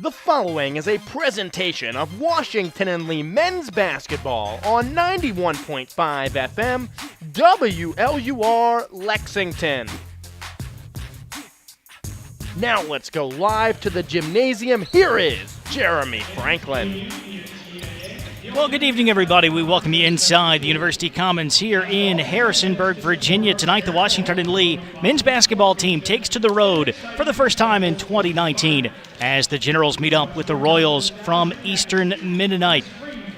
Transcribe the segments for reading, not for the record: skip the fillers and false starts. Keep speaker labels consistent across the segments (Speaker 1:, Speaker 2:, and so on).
Speaker 1: The following is a presentation of Washington and Lee men's basketball on 91.5 FM WLUR Lexington. Now let's go live to the gymnasium. Here is Jeremy Franklin.
Speaker 2: Well, good evening, everybody. We welcome you inside the University Commons here in Harrisonburg, Virginia. Tonight, the Washington and Lee men's basketball team takes to the road for the first time in 2019 as the Generals meet up with the Royals from Eastern Mennonite.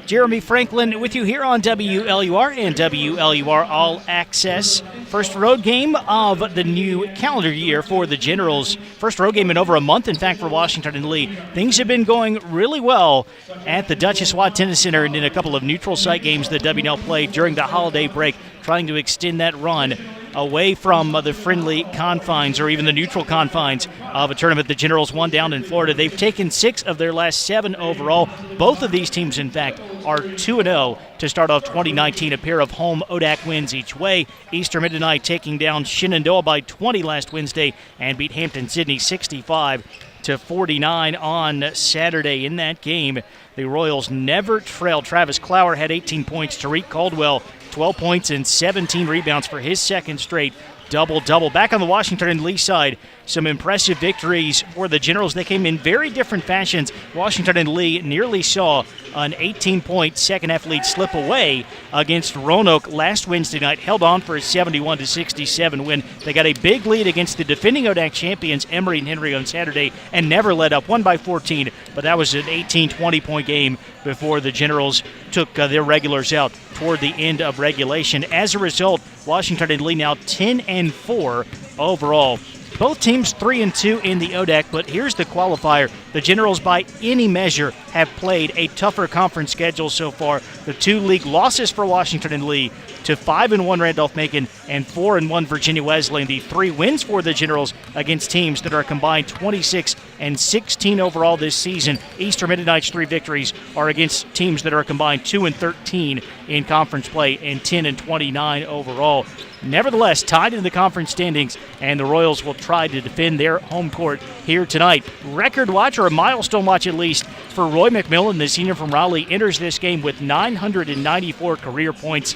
Speaker 2: Jeremy Franklin with you here on WLUR and WLUR All Access. First road game of the new calendar year for the Generals. First road game in over a month, in fact, for Washington and Lee. Things have been going really well at the Duchess Watt Tennis Center and in a couple of neutral site games that WNL played during the holiday break, trying to extend that run away from the friendly confines or even the neutral confines of a tournament the Generals won down in Florida. They've taken 6 of their last 7 overall. Both of these teams, in fact, are 2-0 to start off 2019, a pair of home ODAC wins each way. Eastern Mennonite taking down Shenandoah by 20 last Wednesday and beat Hampton-Sydney 65-49 on Saturday. In that game, the Royals never trailed. Travis Clower had 18 points. Tariq Caldwell, 12 points and 17 rebounds for his second straight double-double. Back on the Washington and Lee side, some impressive victories for the Generals. They came in very different fashions. Washington and Lee nearly saw an 18-point second-half lead slip away against Roanoke last Wednesday night, held on for a 71-67 win. They got a big lead against the defending ODAC champions, Emory and Henry, on Saturday, and never let up, won by 14, but that was an 18-20-point game before the Generals took their regulars out toward the end of regulation. As a result, Washington and Lee now 10-4 overall. Both teams 3-2 in the ODAC, but here's the qualifier. The Generals, by any measure, have played a tougher conference schedule so far. The 2 league losses for Washington and Lee to 5-1 Randolph-Macon and 4-1 Virginia Wesleyan. The 3 wins for the Generals against teams that are combined 26-16 overall this season. Eastern Mennonite's 3 victories are against teams that are combined 2-13 in conference play and 10-29 overall. Nevertheless, tied in the conference standings, and the Royals will try to defend their home court here tonight. Record watch, or a milestone watch at least, for Roy McMillan, the senior from Raleigh, enters this game with 994 career points.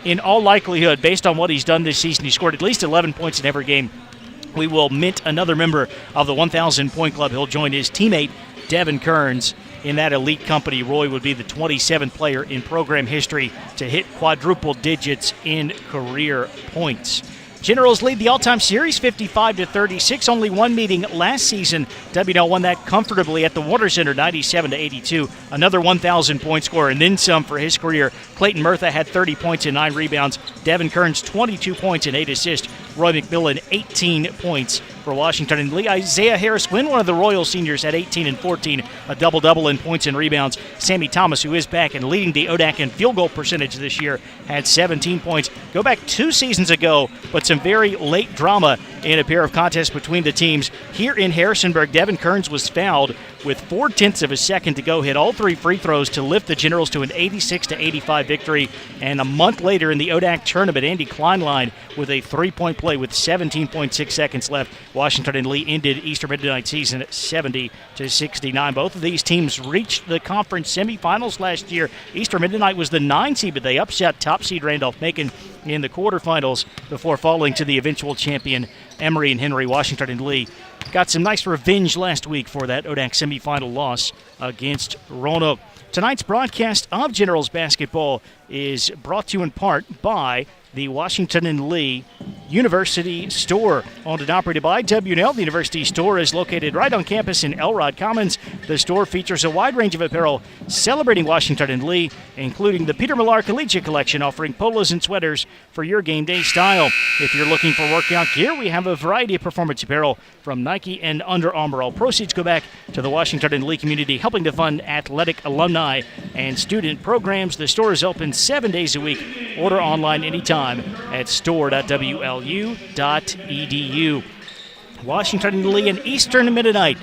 Speaker 2: In all likelihood, based on what he's done this season, he scored at least 11 points in every game. We will mint another member of the 1,000-point club. He'll join his teammate, Devin Kearns. In that elite company, Roy would be the 27th player in program history to hit quadruple digits in career points. Generals lead the all-time series 55-36. Only one meeting last season. WNL won that comfortably at the Warner Center 97-82. Another 1,000-point scorer and then some for his career. Clayton Murtha had 30 points and 9 rebounds. Devin Kearns 22 points and 8 assists. Roy McMillan 18 points for Washington and Lee. Isaiah Harris-Gwynn, one of the Royal seniors, had 18 and 14, a double-double in points and rebounds. Sammy Thomas, who is back and leading the ODAC in field goal percentage this year, had 17 points. Go back 2 seasons ago, but some very late drama in a pair of contests between the teams. Here in Harrisonburg, Devin Kearns was fouled with 0.4 of a second to go, hit all 3 free throws to lift the Generals to an 86-85 victory. And a month later in the ODAC tournament, Andy Kleinlein with a 3-point play with 17.6 seconds left. Washington and Lee ended Eastern Mennonite season at 70-69. Both of these teams reached the conference semifinals last year. Eastern Mennonite was the 9 seed, but they upset top seed Randolph-Macon in the quarterfinals before falling to the eventual champion Emory and Henry. Washington and Lee got some nice revenge last week for that ODAC semifinal loss against Roanoke. Tonight's broadcast of Generals basketball is brought to you in part by the Washington and Lee University Store. Owned and operated by WNL, the University Store is located right on campus in Elrod Commons. The store features a wide range of apparel celebrating Washington and Lee, including the Peter Millar Collegiate Collection, offering polos and sweaters for your game day style. If you're looking for workout gear, we have a variety of performance apparel from Nike and Under Armour. All proceeds go back to the Washington and Lee community, helping to fund athletic alumni and student programs. The store is open 7 days a week. Order online anytime at store.wlu.edu. Washington and Lee and Eastern Mennonite,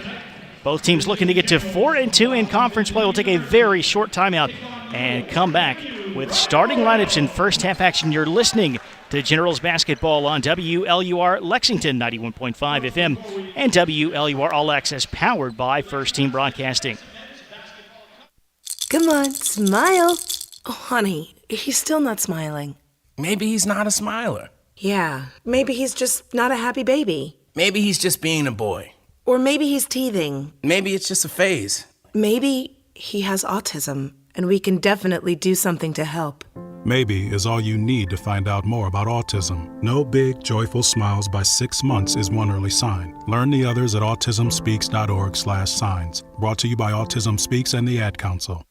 Speaker 2: both teams looking to get to 4-2 in conference play. We'll take a very short timeout and come back with starting lineups in first half action. You're listening to Generals basketball on WLUR Lexington 91.5 FM and WLUR All Access, powered by First Team Broadcasting.
Speaker 3: Come on, smile. Oh, honey, he's still not smiling.
Speaker 4: Maybe he's not a smiler.
Speaker 3: Yeah, maybe he's just not a happy baby.
Speaker 4: Maybe he's just being a boy.
Speaker 3: Or maybe he's teething.
Speaker 4: Maybe it's just a phase.
Speaker 3: Maybe he has autism, and we can definitely do something to help.
Speaker 5: Maybe is all you need to find out more about autism. No big, joyful smiles by 6 months is one early sign. Learn the others at autismspeaks.org/signs. Brought to you by Autism Speaks and the Ad Council.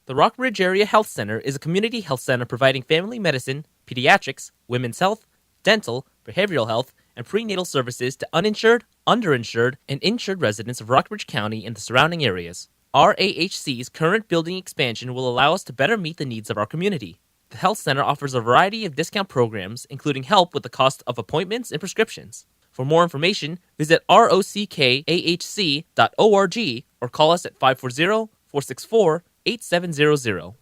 Speaker 6: The Rockbridge Area Health Center is a community health center providing family medicine, pediatrics, women's health, dental, behavioral health, and prenatal services to uninsured, underinsured, and insured residents of Rockbridge County and the surrounding areas. RAHC's current building expansion will allow us to better meet the needs of our community. The health center offers a variety of discount programs, including help with the cost of appointments and prescriptions. For more information, visit rockahc.org or call us at 540-464-8700.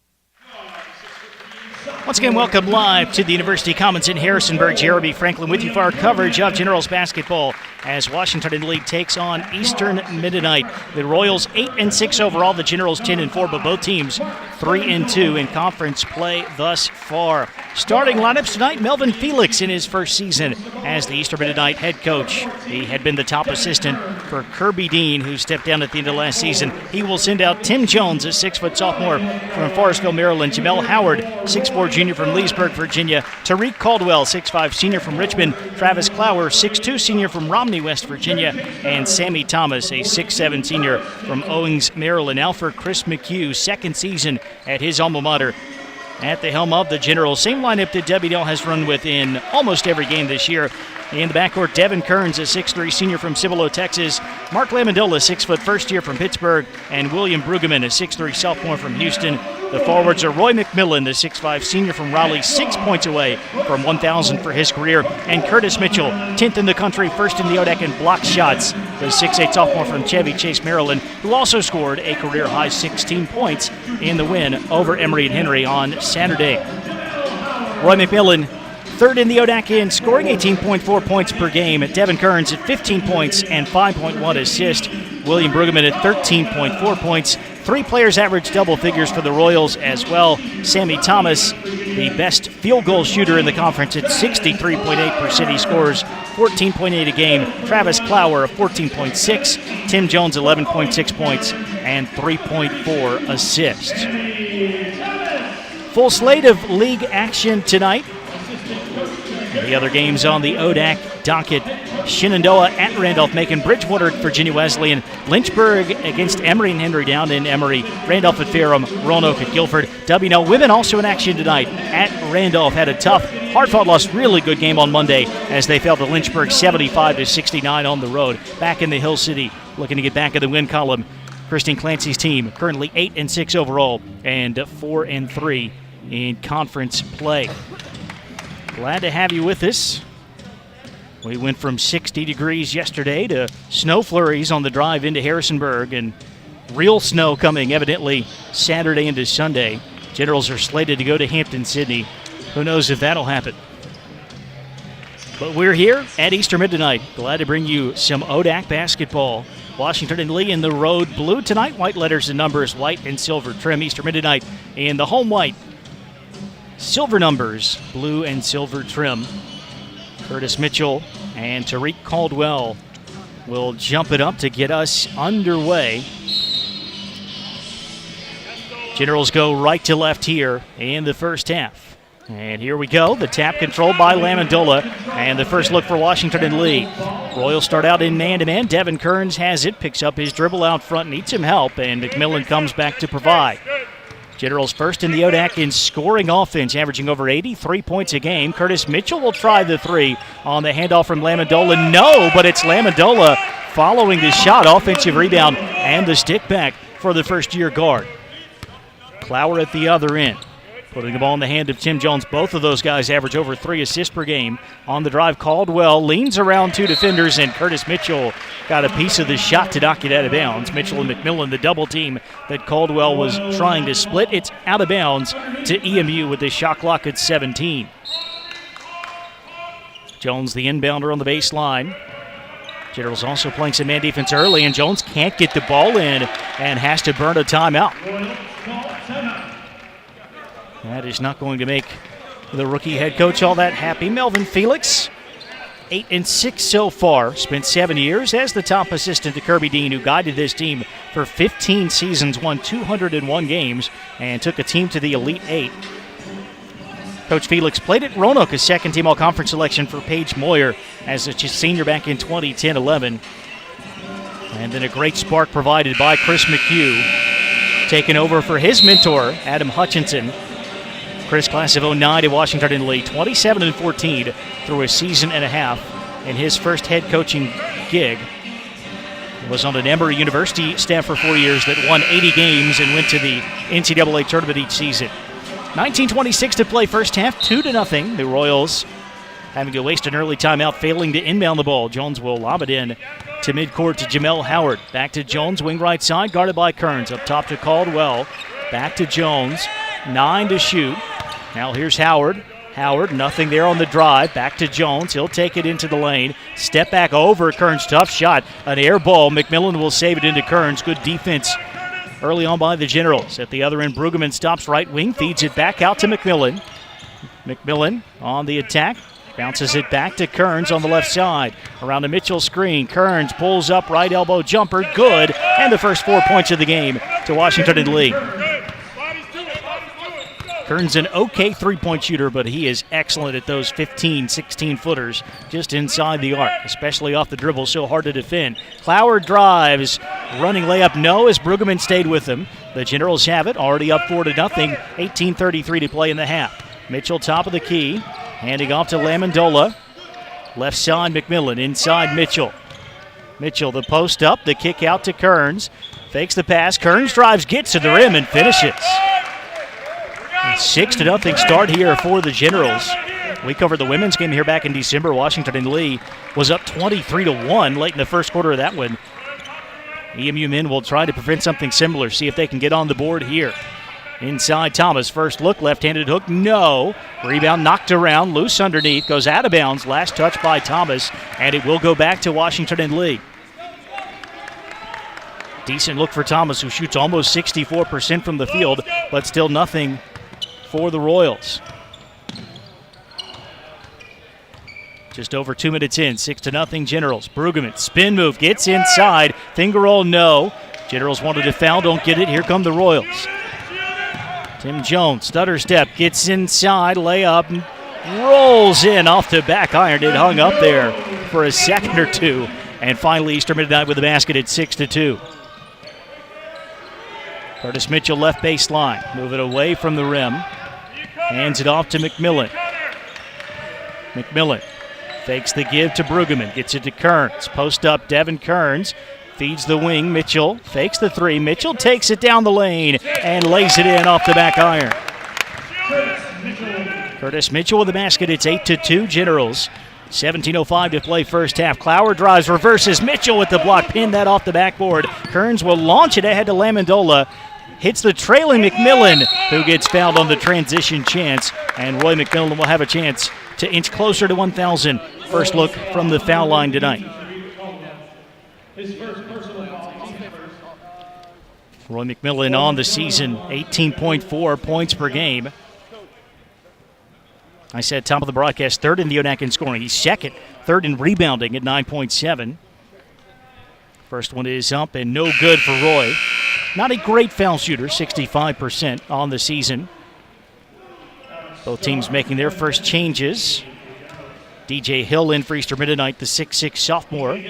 Speaker 2: Once again, welcome live to the University Commons in Harrisonburg. Jeremy Franklin with you for our coverage of Generals basketball as Washington in the lead takes on Eastern Mennonite. The Royals 8-6 overall, the Generals 10-4, but both teams 3-2 in conference play thus far. Starting lineups tonight, Melvin Felix in his first season as the Eastern Mennonite head coach. He had been the top assistant for Kirby Dean, who stepped down at the end of last season. He will send out Tim Jones, a 6-foot sophomore from Forestville, Maryland. Jamel Howard, 6'4 junior from Leesburg, Virginia. Tariq Caldwell, 6'5 senior from Richmond. Travis Clower, 6'2 senior from Romney, West Virginia. And Sammy Thomas, a 6'7 senior from Owings, Maryland. Now for Chris McHugh, second season at his alma mater. At the helm of the Generals, same lineup that Debbie Dell has run with in almost every game this year. In the backcourt, Devin Kearns, a 6'3 senior from Cibolo, Texas. Mark Lamondola, 6-foot first year from Pittsburgh. And William Brueggemann, a 6'3 sophomore from Houston. The forwards are Roy McMillan, the 6'5 senior from Raleigh, 6 points away from 1,000 for his career. And Curtis Mitchell, 10th in the country, first in the ODAC in block shots. The 6'8 sophomore from Chevy Chase, Maryland, who also scored a career-high 16 points in the win over Emory and Henry on Saturday. Roy McMillan, third in the ODAC in scoring 18.4 points per game. Devin Kearns at 15 points and 5.1 assists. William Brueggemann at 13.4 points. 3 players averaged double figures for the Royals as well. Sammy Thomas, the best field goal shooter in the conference at 63.8%. He scores 14.8 a game. Travis Clower, 14.6. Tim Jones, 11.6 points and 3.4 assists. Full slate of league action tonight. The other games on the ODAC docket: Shenandoah at Randolph-Macon, Bridgewater at Virginia Wesleyan, Lynchburg against Emory and Henry down in Emory, Randolph at Ferrum, Roanoke at Guilford. WNL women also in action tonight at Randolph. Had a tough, hard-fought loss, really good game on Monday as they fell to Lynchburg 75-69 on the road. Back in the Hill City, looking to get back in the win column. Christine Clancy's team currently 8-6 overall and 4-3 in conference play. Glad to have you with us. We went from 60 degrees yesterday to snow flurries on the drive into Harrisonburg, and real snow coming evidently Saturday into Sunday. Generals are slated to go to Hampton-Sydney. Who knows if that'll happen. But we're here at Eastern Mennonite. Glad to bring you some ODAC basketball. Washington and Lee in the road blue tonight. White letters and numbers, white and silver trim. Eastern Mennonite in the home white. Silver numbers, blue and silver trim. Curtis Mitchell and Tariq Caldwell will jump it up to get us underway. Generals go right to left here in the first half. And here we go. The tap controlled by Lamondola. And the first look for Washington and Lee. Royals start out in man-to-man. Devin Kearns has it, picks up his dribble out front, needs some help, and McMillan comes back to provide. Generals first in the ODAC in scoring offense, averaging over 83 points a game. Curtis Mitchell will try the three on the handoff from Lamondola. No, but it's Lamondola following the shot. Offensive rebound and the stick back for the first-year guard. Clower at the other end, putting the ball in the hand of Tim Jones. Both of those guys average over 3 assists per game. On the drive, Caldwell leans around 2 defenders, and Curtis Mitchell got a piece of the shot to knock it out of bounds. Mitchell and McMillan, the double team that Caldwell was trying to split. It's out of bounds to EMU with the shot clock at 17. Jones, the inbounder on the baseline. Generals also playing some man defense early, and Jones can't get the ball in and has to burn a timeout. That is not going to make the rookie head coach all that happy. Melvin Felix, 8-6 so far. Spent 7 years as the top assistant to Kirby Dean, who guided this team for 15 seasons, won 201 games, and took a team to the Elite Eight. Coach Felix played at Roanoke, a second-team all-conference selection for Paige Moyer as a senior back in 2010-11. And then a great spark provided by Chris McHugh, taking over for his mentor, Adam Hutchinson. Chris, class of 09 at Washington and Lee, 27-14 through a season and a half. In his first head coaching gig, he was on an Emory University staff for 4 years that won 80 games and went to the NCAA tournament each season. 19:26 to play first half, 2-0. The Royals having to waste an early timeout, failing to inbound the ball. Jones will lob it in to midcourt to Jamel Howard. Back to Jones, wing right side, guarded by Kearns. Up top to Caldwell. Back to Jones, 9 to shoot. Now here's Howard. Howard, nothing there on the drive. Back to Jones. He'll take it into the lane. Step back over Kearns. Tough shot. An air ball. McMillan will save it into Kearns. Good defense early on by the Generals. At the other end, Brueggemann stops right wing, feeds it back out to McMillan. McMillan on the attack. Bounces it back to Kearns on the left side. Around the Mitchell screen. Kearns pulls up, right elbow jumper. Good. And the first 4 points of the game to Washington and Lee. Kearns an okay three-point shooter, but he is excellent at those 15, 16-footers just inside the arc, especially off the dribble, so hard to defend. Clower drives, running layup, no, as Brueggemann stayed with him. The Generals have it, already up 4-0, 18:33 to play in the half. Mitchell top of the key, handing off to Lamondola. Left side, McMillan, inside Mitchell. Mitchell, the post up, the kick out to Kearns. Fakes the pass, Kearns drives, gets to the rim and finishes. 6-0 start here for the Generals. We covered the women's game here back in December. Washington and Lee was up 23-1 late in the first quarter of that one. EMU men will try to prevent something similar, see if they can get on the board here. Inside Thomas, first look, left-handed hook, no. Rebound knocked around, loose underneath, goes out of bounds. Last touch by Thomas, and it will go back to Washington and Lee. Decent look for Thomas, who shoots almost 64% from the field, but still nothing for the Royals. Just over 2 minutes in, 6-0 Generals. Brueggemann, spin move, gets inside. Finger roll, no. Generals wanted a foul, don't get it. Here come the Royals. Tim Jones, stutter step, gets inside, layup, rolls in off the back iron. It hung up there for a second or two. And finally, Eastern Mid-Atlantic with the basket at 6-2. Curtis Mitchell left baseline. Move it away from the rim. Hands it off to McMillan. McMillan fakes the give to Brueggemann. Gets it to Kearns. Post up Devin Kearns. Feeds the wing. Mitchell fakes the three. Mitchell takes it down the lane and lays it in off the back iron. Curtis Mitchell with the basket. It's 8-2 Generals. 17:05 to play first half. Clower drives, reverses. Mitchell with the block. Pinned that off the backboard. Kearns will launch it ahead to Lamondola. Hits the trailing McMillan, who gets fouled on the transition chance. And Roy McMillan will have a chance to inch closer to 1,000. First look from the foul line tonight. Roy McMillan on the season, 18.4 points per game. I said top of the broadcast, third in the ODAC in scoring. He's second, third in rebounding at 9.7. First one is up and no good for Roy. Not a great foul shooter, 65% on the season. Both teams making their first changes. DJ Hill in for Eastern Mid-Atlantic, the 6'6 sophomore.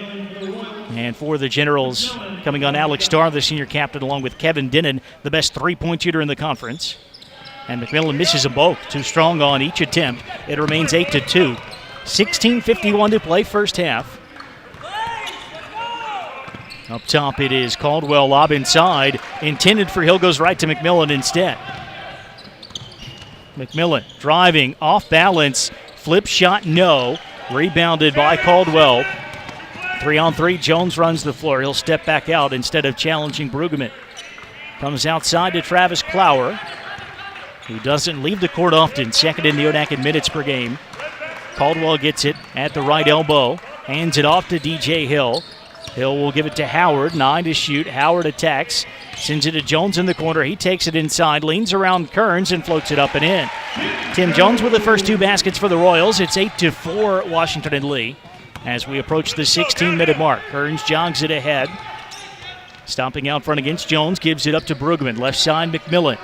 Speaker 2: And for the Generals, coming on Alex Starr, the senior captain, along with Kevin Denon, the best three-point shooter in the conference. And McMillan misses them both. Too strong on each attempt. It remains 8-2. 16:51 to play first half. Up top it is Caldwell, lob inside. Intended for Hill, goes right to McMillan instead. McMillan driving, off balance. Flip shot, no. Rebounded by Caldwell. 3-on-3, Jones runs the floor. He'll step back out instead of challenging Brueggemann. Comes outside to Travis Clower, who doesn't leave the court often. Second in the ODAC in minutes per game. Caldwell gets it at the right elbow, hands it off to DJ Hill. Hill will give it to Howard, 9 to shoot. Howard attacks, sends it to Jones in the corner. He takes it inside, leans around Kearns, and floats it up and in. Tim Jones with the first 2 baskets for the Royals. It's 8-4 Washington and Lee as we approach the 16-minute mark. Kearns jogs it ahead. Stomping out front against Jones, gives it up to Brueggemann. Left side, McMillan.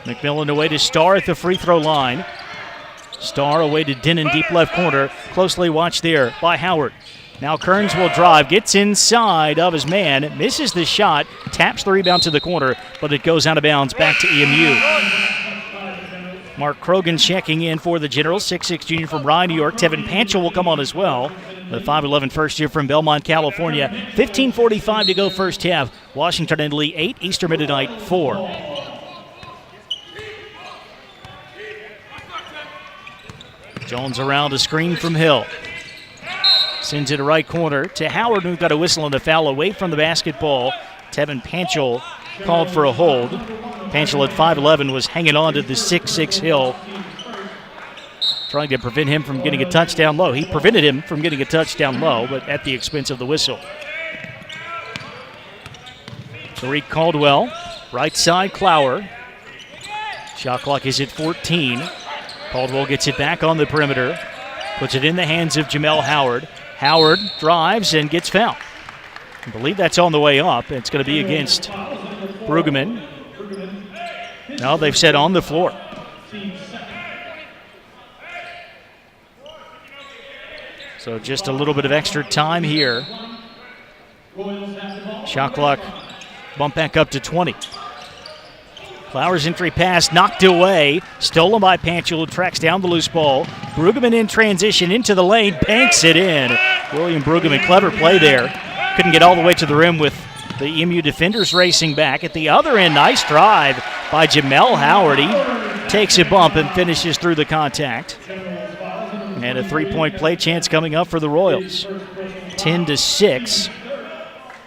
Speaker 2: McMillan away to Starr at the free throw line. Starr away to Denon, deep left corner. Closely watched there by Howard. Now Kearns will drive, gets inside of his man, misses the shot, taps the rebound to the corner, but it goes out of bounds back to EMU. Mark Krogan checking in for the Generals, 6'6 junior from Rye, New York. Tevin Panchel will come on as well, the 5'11 first year from Belmont, California. 15:45 to go first half. Washington and Lee 8, Eastern Mennonite 4. Jones around a screen from Hill. Sends it to right corner to Howard, who got a whistle and a foul away from the basketball. Tevin Panchel called for a hold. Panchel at 5'11 was hanging on to the 6'6 Hill, trying to prevent him from getting a touchdown low. He prevented him from getting a touchdown low, but at the expense of the whistle. Tariq Caldwell, right side Clower. Shot clock is at 14. Caldwell gets it back on the perimeter, puts it in the hands of Jamel Howard. Howard drives and gets fouled. I believe that's on the way up. It's going to be against Brueggemann. No, they've said on the floor. So just a little bit of extra time here. Shot clock bump back up to 20. Flowers' entry pass knocked away, stolen by Panchel, who tracks down the loose ball. Brueggemann in transition into the lane, banks it in. William Brueggemann, clever play there. Couldn't get all the way to the rim with the EMU defenders racing back. At the other end, nice drive by Jamel Howard. He takes a bump and finishes through the contact. And a 3-point play chance coming up for the Royals. 10-6.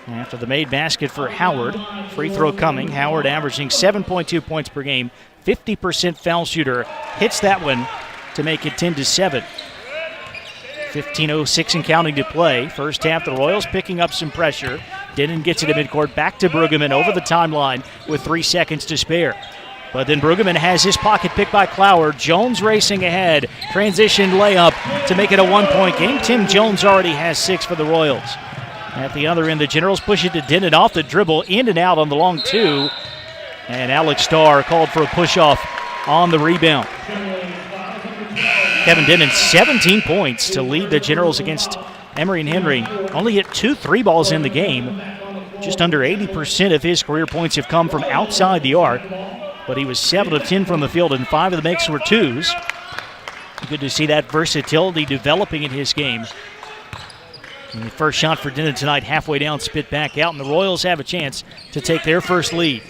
Speaker 2: After the made basket for Howard. Free throw coming. Howard averaging 7.2 points per game. 50% foul shooter. Hits that one to make it 10-7. 15:06 and counting to play. First half, the Royals picking up some pressure. Denon gets it in midcourt. Back to Brueggemann over the timeline with 3 seconds to spare. But then Brueggemann has his pocket picked by Clower. Jones racing ahead. Transition layup to make it a 1-point game. Tim Jones already has 6 for the Royals. At the other end, the Generals push it to Denon off the dribble, in and out on the long 2. And Alex Starr called for a push-off on the rebound. Kevin Denon, 17 points to lead the Generals against Emory and Henry. Only hit 2 3 balls in the game. Just under 80% of his career points have come from outside the arc. But he was 7 of 10 from the field, and 5 of the makes were 2s. Good to see that versatility developing in his game. And the first shot for Denon tonight, halfway down, spit back out, and the Royals have a chance to take their first lead.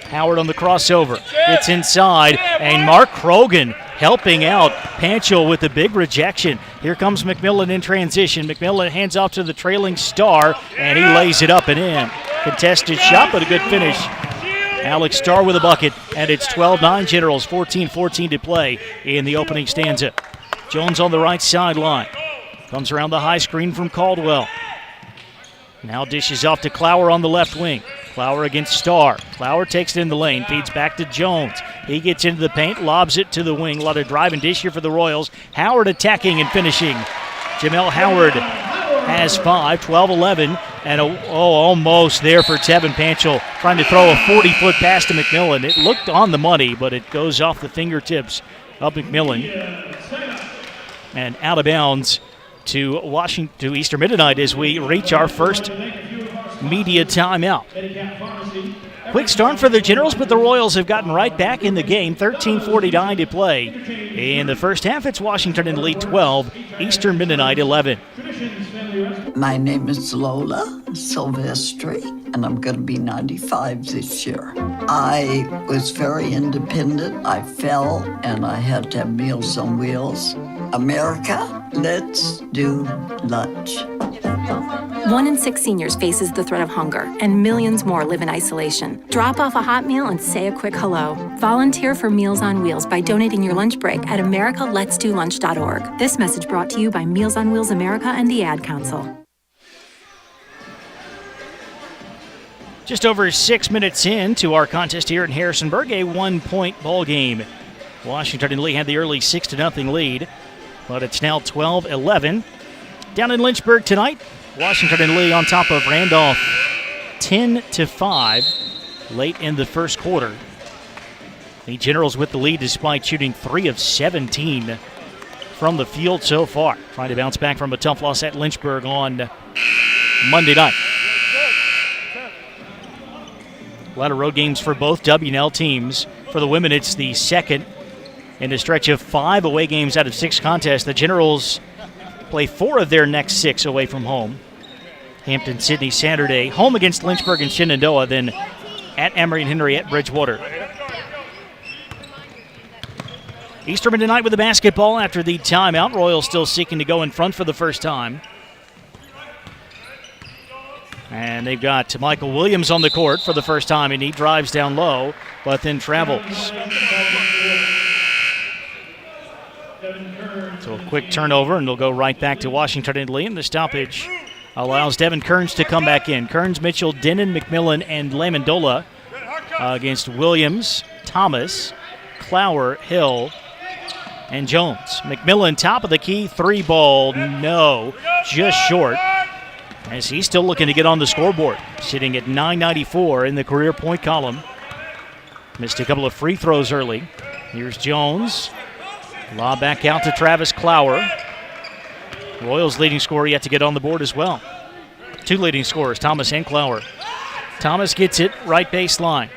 Speaker 2: Howard on the crossover. It's inside, and Mark Krogan helping out Panchel with the big rejection. Here comes McMillan in transition. McMillan hands off to the trailing Starr, and he lays it up and in. Contested shot, but a good finish. Alex Starr with a bucket, and it's 12-9 Generals, 14-14 to play in the opening stanza. Jones on the right sideline. Comes around the high screen from Caldwell. Now dishes off to Clower on the left wing. Clower against Starr. Clower takes it in the lane, feeds back to Jones. He gets into the paint, lobs it to the wing. A lot of drive and dish here for the Royals. Howard attacking and finishing. Jamel Howard has 5, 12-11, and almost there for Tevin Panchel, trying to throw a 40-foot pass to McMillan. It looked on the money, but it goes off the fingertips of McMillan. And out of bounds to Eastern Mennonite as we reach our first media timeout. Quick start for the Generals, but the Royals have gotten right back in the game. 13:49 to play. In the first half, it's Washington and Lee 12, Eastern Mennonite 11.
Speaker 7: My name is Lola Silvestri, and I'm going to be 95 this year. I was very independent. I fell, and I had to have Meals on Wheels. America, let's do lunch.
Speaker 8: 1 in 6 seniors faces the threat of hunger, and millions more live in isolation. Drop off a hot meal and say a quick hello. Volunteer for Meals on Wheels by donating your lunch break at americaletsdolunch.org. This message brought to you by Meals on Wheels America and the Ad Council.
Speaker 2: Just over 6 minutes into our contest here in Harrisonburg, a 1-point ball game. Washington and Lee had the early 6-0 lead, but it's now 12-11. Down in Lynchburg tonight, Washington and Lee on top of Randolph 10-5 late in the first quarter. The Generals with the lead despite shooting 3 of 17 from the field so far. Trying to bounce back from a tough loss at Lynchburg on Monday night. A lot of road games for both W&L teams. For the women, it's the second in a stretch of 5 away games out of 6 contests. The Generals play 4 of their next 6 away from home. Hampton, Sydney, Saturday. Home against Lynchburg and Shenandoah. Then at Emory and Henry at Bridgewater. Easterman tonight with the basketball after the timeout. Royals still seeking to go in front for the first time. And they've got Michael Williams on the court for the first time, and he drives down low, but then travels. So a quick turnover, and they'll go right back to Washington and Lee. And the stoppage allows Devin Kearns to come back in. Kearns, Mitchell, Denon, McMillan, and Lamandola against Williams, Thomas, Clower, Hill, and Jones. McMillan, top of the key, 3-ball, no, just short. As he's still looking to get on the scoreboard, sitting at 994 in the career point column. Missed a couple of free throws early. Here's Jones. Lob back out to Travis Clower. Royals leading scorer yet to get on the board as well. 2 leading scorers, Thomas and Clower. Thomas gets it right baseline.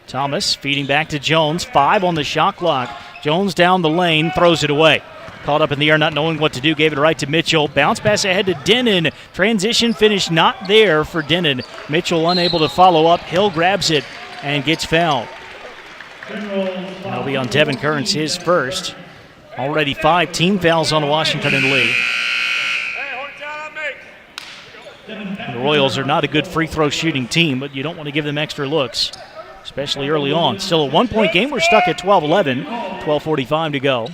Speaker 2: Thomas feeding back to Jones. 5 on the shot clock. Jones down the lane, throws it away. Caught up in the air, not knowing what to do, gave it right to Mitchell. Bounce pass ahead to Denon. Transition finish not there for Denon. Mitchell unable to follow up. Hill grabs it and gets fouled. That'll be on Devin Kearns, his first. Already 5 team fouls on Washington and Lee. The Royals are not a good free throw shooting team, but you don't want to give them extra looks, especially early on. Still a 1-point game. We're stuck at 12-11. 12:45 to go.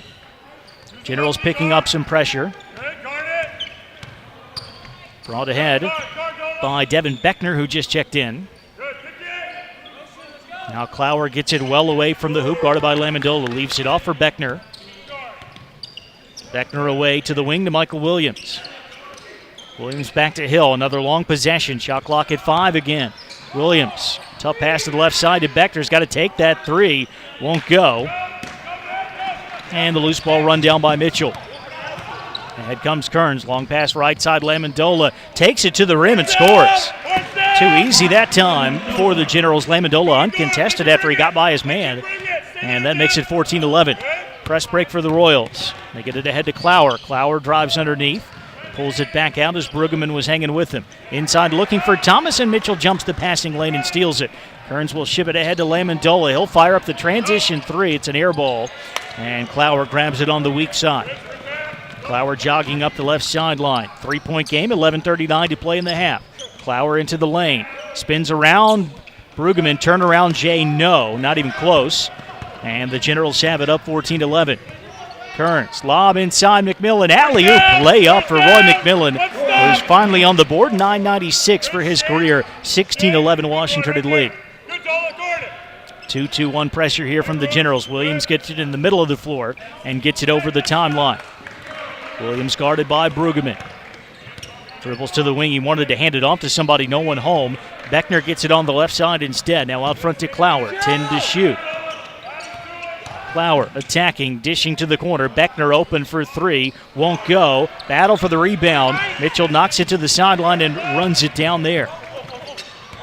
Speaker 2: Generals picking up some pressure. Brought ahead by Devin Beckner, who just checked in. Now Clower gets it well away from the hoop, guarded by Lamandola. Leaves it off for Beckner. Beckner away to the wing to Michael Williams. Williams back to Hill. Another long possession. Shot clock at 5 again. Williams, tough pass to the left side to Beckner's got to take that 3. Won't go. And the loose ball run down by Mitchell. Ahead comes Kearns. Long pass right side. Lamandola takes it to the rim and scores. Too easy that time for the Generals. Lamandola uncontested after he got by his man. And that makes it 14-11. Press break for the Royals. They get it ahead to Clower. Clower drives underneath. Pulls it back out as Brueggemann was hanging with him. Inside looking for Thomas, and Mitchell jumps the passing lane and steals it. Kearns will ship it ahead to Lamandola. He'll fire up the transition 3. It's an air ball. And Clower grabs it on the weak side. Clower jogging up the left sideline. 3-point game, 11:39 to play in the half. Clower into the lane. Spins around. Brueggemann, turnaround Jay, no, not even close. And the Generals have it up 14-11. Kearns, lob inside McMillan. Alley-oop layup for Roy McMillan, who's finally on the board. 996 for his career. 16-11 Washington and Lee. 2-2-1 pressure here from the Generals. Williams gets it in the middle of the floor and gets it over the timeline. Williams guarded by Brueggemann. Dribbles to the wing. He wanted to hand it off to somebody. No one home. Beckner gets it on the left side instead. Now out front to Clower. 10 to shoot. Clower attacking, dishing to the corner. Beckner open for 3. Won't go. Battle for the rebound. Mitchell knocks it to the sideline and runs it down there.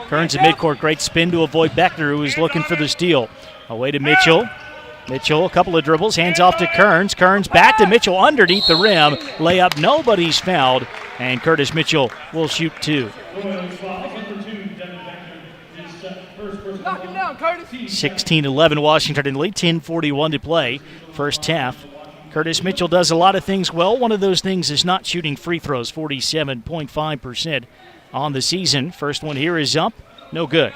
Speaker 2: Kearns at midcourt. Great spin to avoid Beckner, who was looking for the steal. Away to Mitchell. Mitchell, a couple of dribbles. Hands off to Kearns. Kearns back to Mitchell underneath the rim. Layup, nobody's fouled. And Curtis Mitchell will shoot 2. 16-11 Washington and Lee. 10:41 to play. First half Curtis Mitchell does a lot of things well. One of those things is not shooting free throws, 47.5% on the season. First one here is up, no good.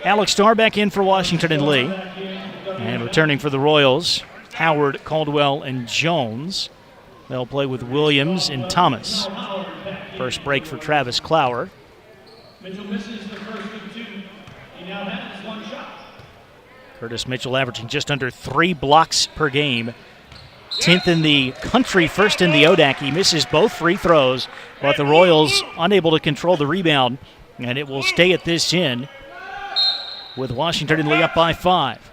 Speaker 2: Alex Starr back in for Washington and Lee. And returning for the Royals, Howard, Caldwell, and Jones. They'll play with Williams and Thomas. First break for Travis Clower.
Speaker 9: Mitchell misses the first of two. He now has one shot.
Speaker 2: Curtis Mitchell averaging just under 3 blocks per game. 10th in the country, first in the ODAC. He misses both free throws, but the Royals unable to control the rebound, and it will stay at this end with Washington and Lee up by 5.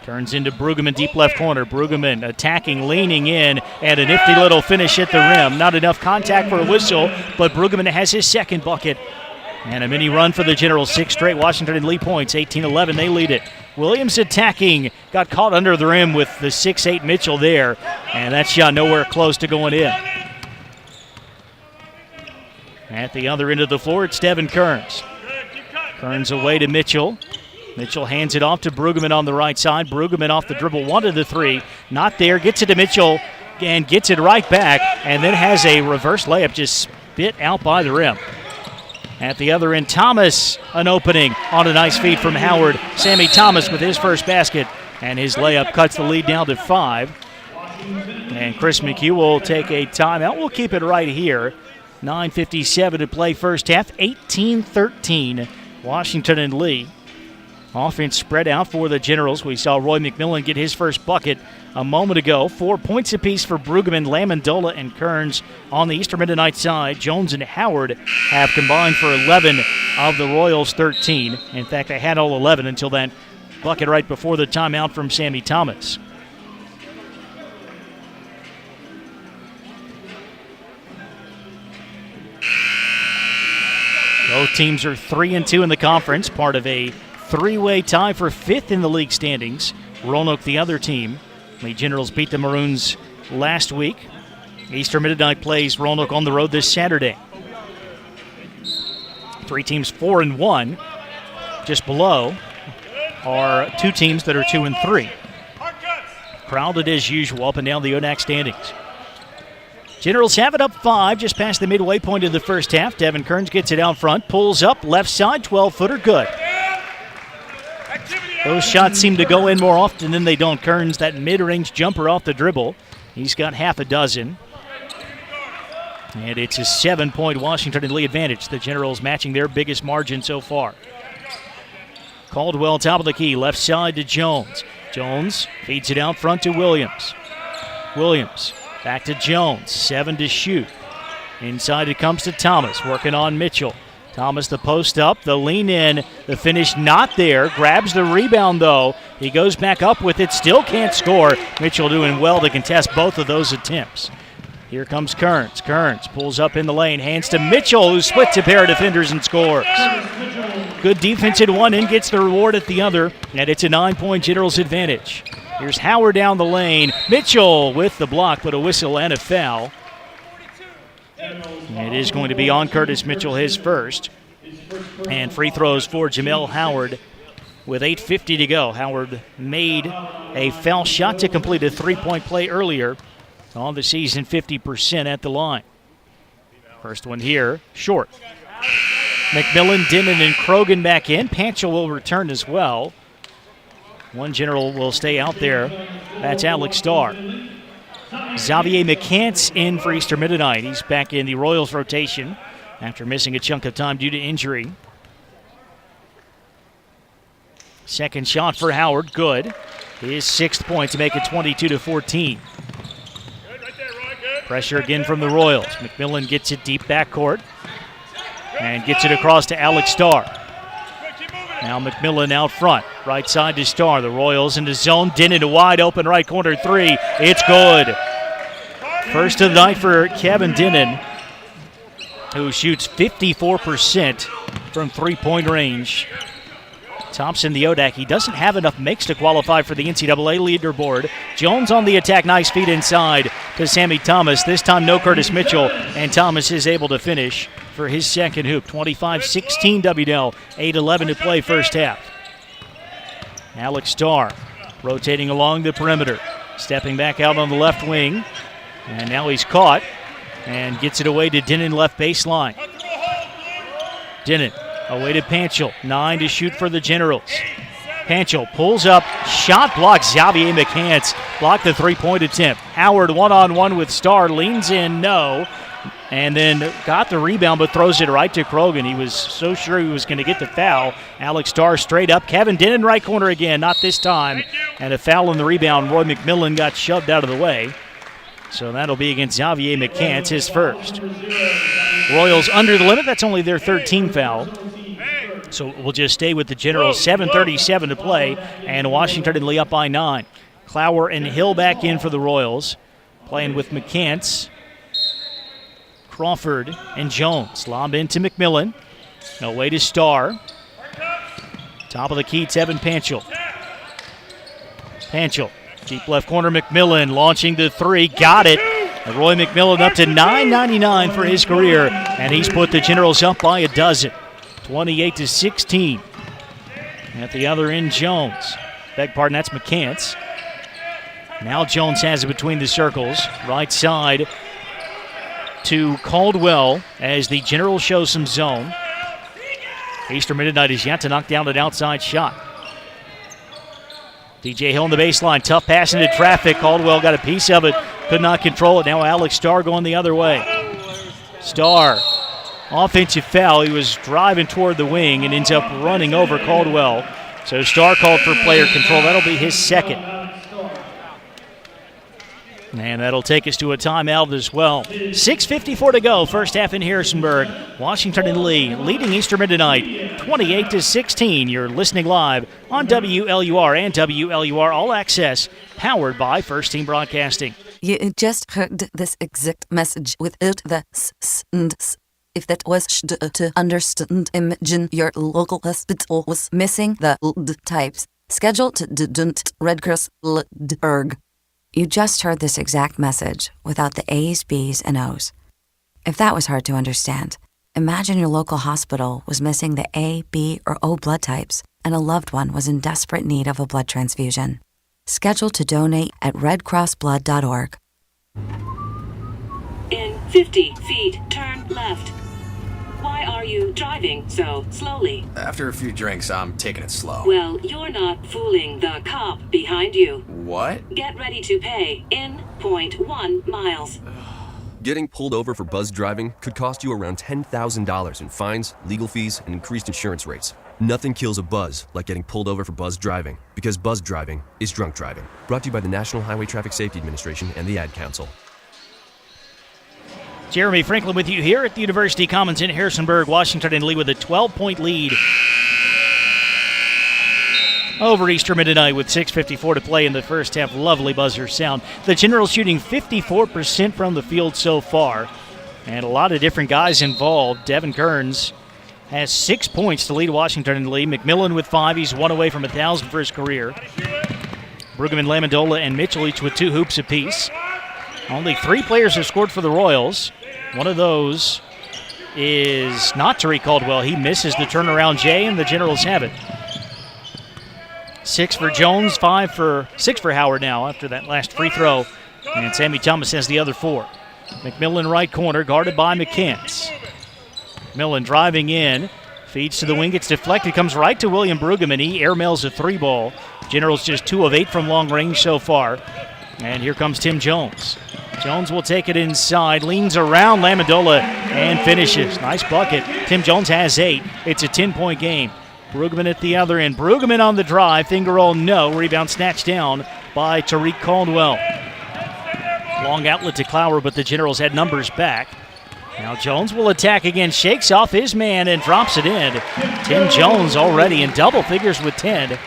Speaker 2: Turns into Brueggemann, deep left corner. Brueggemann attacking, leaning in, and a nifty little finish at the rim. Not enough contact for a whistle, but Brueggemann has his second bucket. And a mini run for the Generals. 6 straight Washington and Lee points. 18-11, they lead it. Williams attacking, got caught under the rim with the 6'8 Mitchell there, and that shot nowhere close to going in. At the other end of the floor, it's Devin Kearns. Kearns away to Mitchell. Mitchell hands it off to Brueggemann on the right side. Brueggemann off the dribble, wanted the 3. Not there, gets it to Mitchell and gets it right back, and then has a reverse layup just spit out by the rim. At the other end, Thomas, an opening on a nice feed from Howard. Sammy Thomas with his first basket, and his layup cuts the lead down to 5. And Chris McHugh will take a timeout. We'll keep it right here. 9:57 to play first half, 18-13, Washington and Lee. Offense spread out for the Generals. We saw Roy McMillan get his first bucket a moment ago. 4 points apiece for Brueggemann, Lamondola, and Kearns on the Eastern Mennonite side. Jones and Howard have combined for 11 of the Royals' 13. In fact, they had all 11 until that bucket right before the timeout from Sammy Thomas. Both teams are 3-2 in the conference, part of a 3-way tie for 5th in the league standings. Roanoke, the other team. The Generals beat the Maroons last week. Eastern Mennonite plays Roanoke on the road this Saturday. 3 teams 4-1. Just below are 2 teams that are 2-3. Crowded as usual up and down the ODAC standings. Generals have it up 5, just past the midway point of the first half. Devin Kearns gets it out front, pulls up, left side, 12-footer, good. Those shots seem to go in more often than they don't. Kearns, that mid-range jumper off the dribble. He's got half a dozen. And it's a 7-point Washington and Lee advantage. The Generals matching their biggest margin so far. Caldwell, top of the key, left side to Jones. Jones feeds it out front to Williams. Williams back to Jones, 7 to shoot. Inside it comes to Thomas, working on Mitchell. Thomas the post up, the lean in, the finish not there. Grabs the rebound though. He goes back up with it, still can't score. Mitchell doing well to contest both of those attempts. Here comes Kearns. Kearns pulls up in the lane, hands to Mitchell, who splits a pair of defenders and scores. Good defense at one end, gets the reward at the other, and it's a 9-point Generals advantage. Here's Howard down the lane. Mitchell with the block, but a whistle and a foul. It is going to be on Curtis Mitchell, his first. And free throws for Jamel Howard with 8:50 to go. Howard made a foul shot to complete a 3-point play earlier on the season, 50% at the line. First one here, short. McMillan, Dinnan, and Krogan back in. Panchel will return as well. One General will stay out there. That's Alex Starr. Xavier McCants in for Eastern Mennonite. He's back in the Royals rotation after missing a chunk of time due to injury. Second shot for Howard, good. His 6th point to make it 22-14. Pressure again from the Royals. McMillan gets it deep backcourt and gets it across to Alex Starr. Now McMillan out front, right side to Starr. The Royals into zone. Dinnan to wide open right corner 3. It's good. First of the night for Kevin Dinnan, who shoots 54% from three-point range. Tops in the ODAC. He doesn't have enough makes to qualify for the NCAA leaderboard. Jones on the attack. Nice feed inside to Sammy Thomas. This time no Curtis Mitchell, and Thomas is able to finish for his second hoop. 25-16 WDL. 8:11 to play first half. Alex Starr rotating along the perimeter. Stepping back out on the left wing. And now he's caught and gets it away to Denon left baseline. Denon away to Panchel. 9 to shoot for the Generals. Panchel pulls up, shot blocked. Xavier McCants blocked the three-point attempt. Howard one-on-one with Starr, leans in, no, and then got the rebound but throws it right to Krogan. He was so sure he was going to get the foul. Alex Starr straight up. Kevin Denon right corner again, not this time. And a foul on the rebound. Roy McMillan got shoved out of the way. So that'll be against Xavier McCants, his first. Royals under the limit. That's only their third team foul. So we'll just stay with the Generals. 7:37 to play, and Washington and Lee up by 9. Clower and Hill back in for the Royals, playing with McCants, Crawford, and Jones. Lob into McMillan. Away to Starr. Top of the key, Tevin Panchel. Panchel, deep left corner, McMillan launching the three, got it. And Roy McMillan up to .999 for his career, and he's put the Generals up by a dozen. 28-16. At the other end, Jones. Beg pardon, that's McCants. Now Jones has it between the circles. Right side to Caldwell as the Generals show some zone. Eastern Mennonite is yet to knock down an outside shot. DJ Hill on the baseline. Tough pass into traffic. Caldwell got a piece of it. Could not control it. Now Alex Starr going the other way. Starr. Offensive foul. He was driving toward the wing and ends up running over Caldwell. So Starr called for player control. That'll be his second. And that'll take us to a timeout as well. 6:54 to go. First half in Harrisonburg. Washington and Lee leading Eastern Mennonite 28-16. You're listening live on WLUR and WLUR All Access, powered by First Team Broadcasting.
Speaker 10: You just heard this exact message without the s and s. If that was to understand, imagine your local hospital was missing the LD types. Schedule to redcross.org. You just heard this exact message without the A's, B's, and O's. If that was hard to understand, imagine your local hospital was missing the A, B, or O blood types, and a loved one was in desperate need of a blood transfusion. Schedule to donate at redcrossblood.org.
Speaker 11: In 50 feet, turn left. Why are you driving so slowly?
Speaker 12: After a few drinks, I'm taking it slow.
Speaker 11: Well, you're not fooling the cop behind you.
Speaker 12: What?
Speaker 11: Get ready to pay in 0.1 miles.
Speaker 13: Getting pulled over for buzz driving could cost you around $10,000 in fines, legal fees, and increased insurance rates. Nothing kills a buzz like getting pulled over for buzz driving, because buzz driving is drunk driving. Brought to you by the National Highway Traffic Safety Administration and the Ad Council.
Speaker 2: Jeremy Franklin with you here at the University Commons in Harrisonburg. Washington and Lee with a 12-point lead over Eastern Mennonite with 6:54 to play in the first half. Lovely buzzer sound. The Generals shooting 54% from the field so far, and a lot of different guys involved. Devin Kearns has 6 points to lead Washington and Lee. McMillan with 5. He's one away from 1,000 for his career. Brueggemann, Lamondola, and Mitchell each with 2 hoops apiece. Only 3 players have scored for the Royals. One of those is not Tariq Caldwell. He misses the turnaround J, and the Generals have it. 6 for Jones, 6 for Howard now after that last free throw. And Sammy Thomas has the other 4. McMillan right corner, guarded by McCants. McMillan driving in, feeds to the wing, gets deflected, comes right to William Brueggemann. He airmails a 3-ball. Generals just 2 of 8 from long range so far. And here comes Tim Jones. Jones will take it inside, leans around Lamondola, and finishes. Nice bucket. Tim Jones has 8. It's a 10-point game. Brueggemann at the other end. Brueggemann on the drive. Finger roll, no. Rebound snatched down by Tariq Caldwell. Long outlet to Clower, but the Generals had numbers back. Now Jones will attack again. Shakes off his man and drops it in. Tim Jones already in double figures with 10.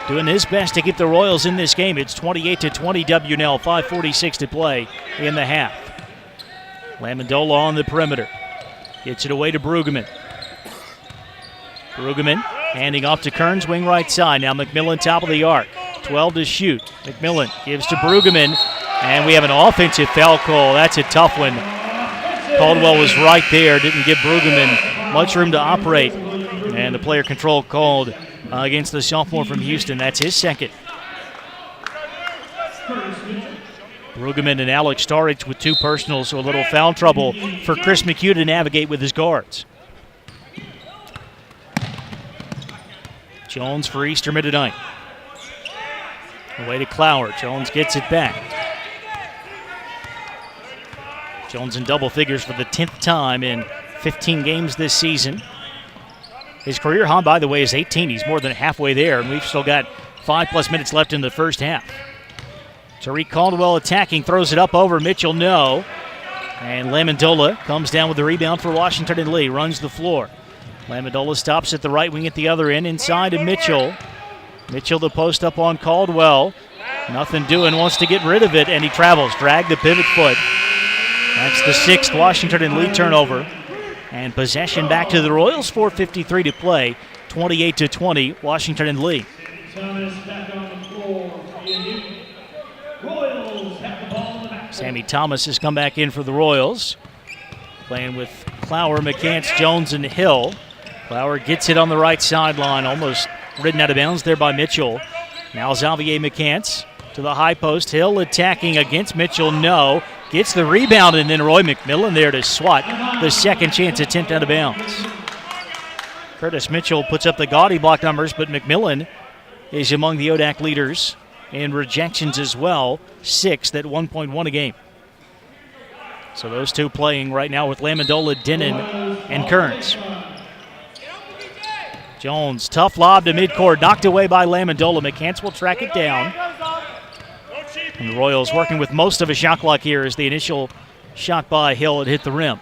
Speaker 2: Doing his best to keep the Royals in this game. It's 28-20 WNL, 5:46 to play in the half. Lamondola on the perimeter. Gets it away to Brueggemann. Brueggemann handing off to Kearns, wing right side. Now McMillan top of the arc. 12 to shoot. McMillan gives to Brueggemann, and we have an offensive foul call. That's a tough one. Caldwell was right there. Didn't give Brueggemann much room to operate. And the player control called against the sophomore from Houston. That's his second. Brueggemann and Alex Starich with 2 personals, so a little foul trouble for Chris McHugh to navigate with his guards. Jones for Easter Mennonite. Away to Clower. Jones gets it back. Jones in double figures for the 10th time in 15 games this season. His career high, by the way, is 18. He's more than halfway there, and we've still got 5+ minutes left in the first half. Tariq Caldwell attacking, throws it up over Mitchell, no. And Lamendola comes down with the rebound for Washington and Lee, runs the floor. Lamendola stops at the right wing at the other end, inside to Mitchell. Mitchell the post up on Caldwell. Nothing doing, wants to get rid of it, and he travels. Drag the pivot foot. That's the 6th Washington and Lee turnover. And possession back to the Royals, 4:53 to play. 28-20, Washington and Lee.
Speaker 9: Thomas back on the floor. Royals have the ball in the back.
Speaker 2: Sammy Thomas has come back in for the Royals. Playing with Clower, McCants, Jones, and Hill. Clower gets it on the right sideline, almost ridden out of bounds there by Mitchell. Now Xavier McCants to the high post. Hill attacking against Mitchell, no. Gets the rebound, and then Roy McMillan there to swat the second chance attempt out of bounds. Curtis Mitchell puts up the gaudy block numbers, but McMillan is among the ODAC leaders in rejections as well, 6th at 1.1 a game. So those two playing right now with Lamendola, Denon, and Kearns. Jones, tough lob to midcourt, knocked away by Lamendola. McCants will track it down. And the Royals working with most of a shot clock here as the initial shot by Hill had hit the rim.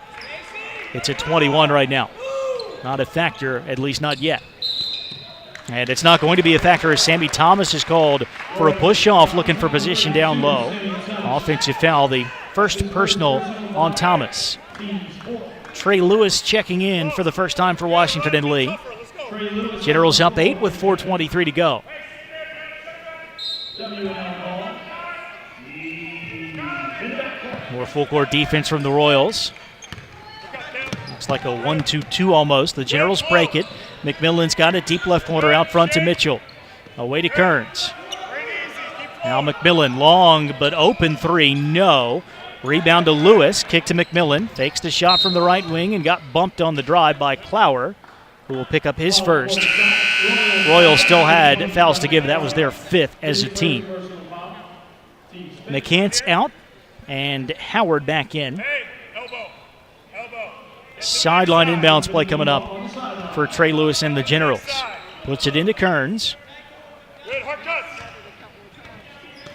Speaker 2: It's at 21 right now. Not a factor, at least not yet. And it's not going to be a factor as Sammy Thomas is called for a push-off, looking for position down low. Offensive foul, the first personal on Thomas. Trey Lewis checking in for the first time for Washington and Lee. Generals up 8 with 4:23 to go. More full court defense from the Royals. Looks like a 1-2-2 almost. The Generals break it. McMillan's got it deep left corner out front to Mitchell. Away to Kearns. Now McMillan, long but open 3, no. Rebound to Lewis, kick to McMillan. Fakes the shot from the right wing and got bumped on the drive by Clower, who will pick up his first. Royals still had fouls to give. That was their 5th as a team. McCants out and Howard back in. Sideline inbounds play coming up for Trey Lewis and the Generals. Puts it into Kearns.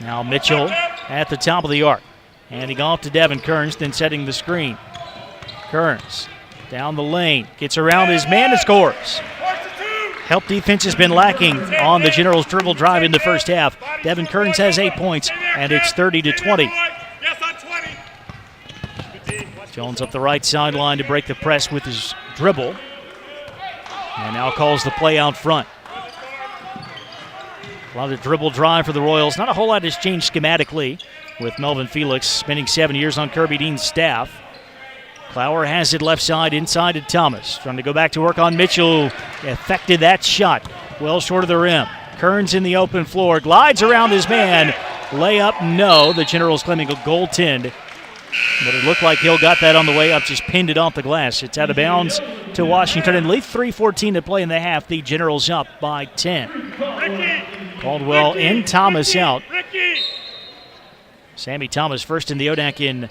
Speaker 2: Now Mitchell at the top of the arc. Handing off to Devin Kearns, then setting the screen. Kearns down the lane, gets around his man and scores. Help defense has been lacking on the Generals' dribble drive in the first half. Devin Kearns has 8 points, and it's 30-20. Jones up the right sideline to break the press with his dribble. And now calls the play out front. A lot of dribble drive for the Royals. Not a whole lot has changed schematically with Melvin Felix spending 7 years on Kirby Dean's staff. Clower has it left side inside to Thomas. Trying to go back to work on Mitchell. Affected that shot. Well short of the rim. Kearns in the open floor. Glides around his man. Layup, no. The Generals claiming a goaltend. But it looked like Hill got that on the way up, just pinned it off the glass. It's out of bounds to Washington and Lee. 3:14 to play in the half. The Generals up by 10. Caldwell and Thomas out. Sammy Thomas first in the ODAC in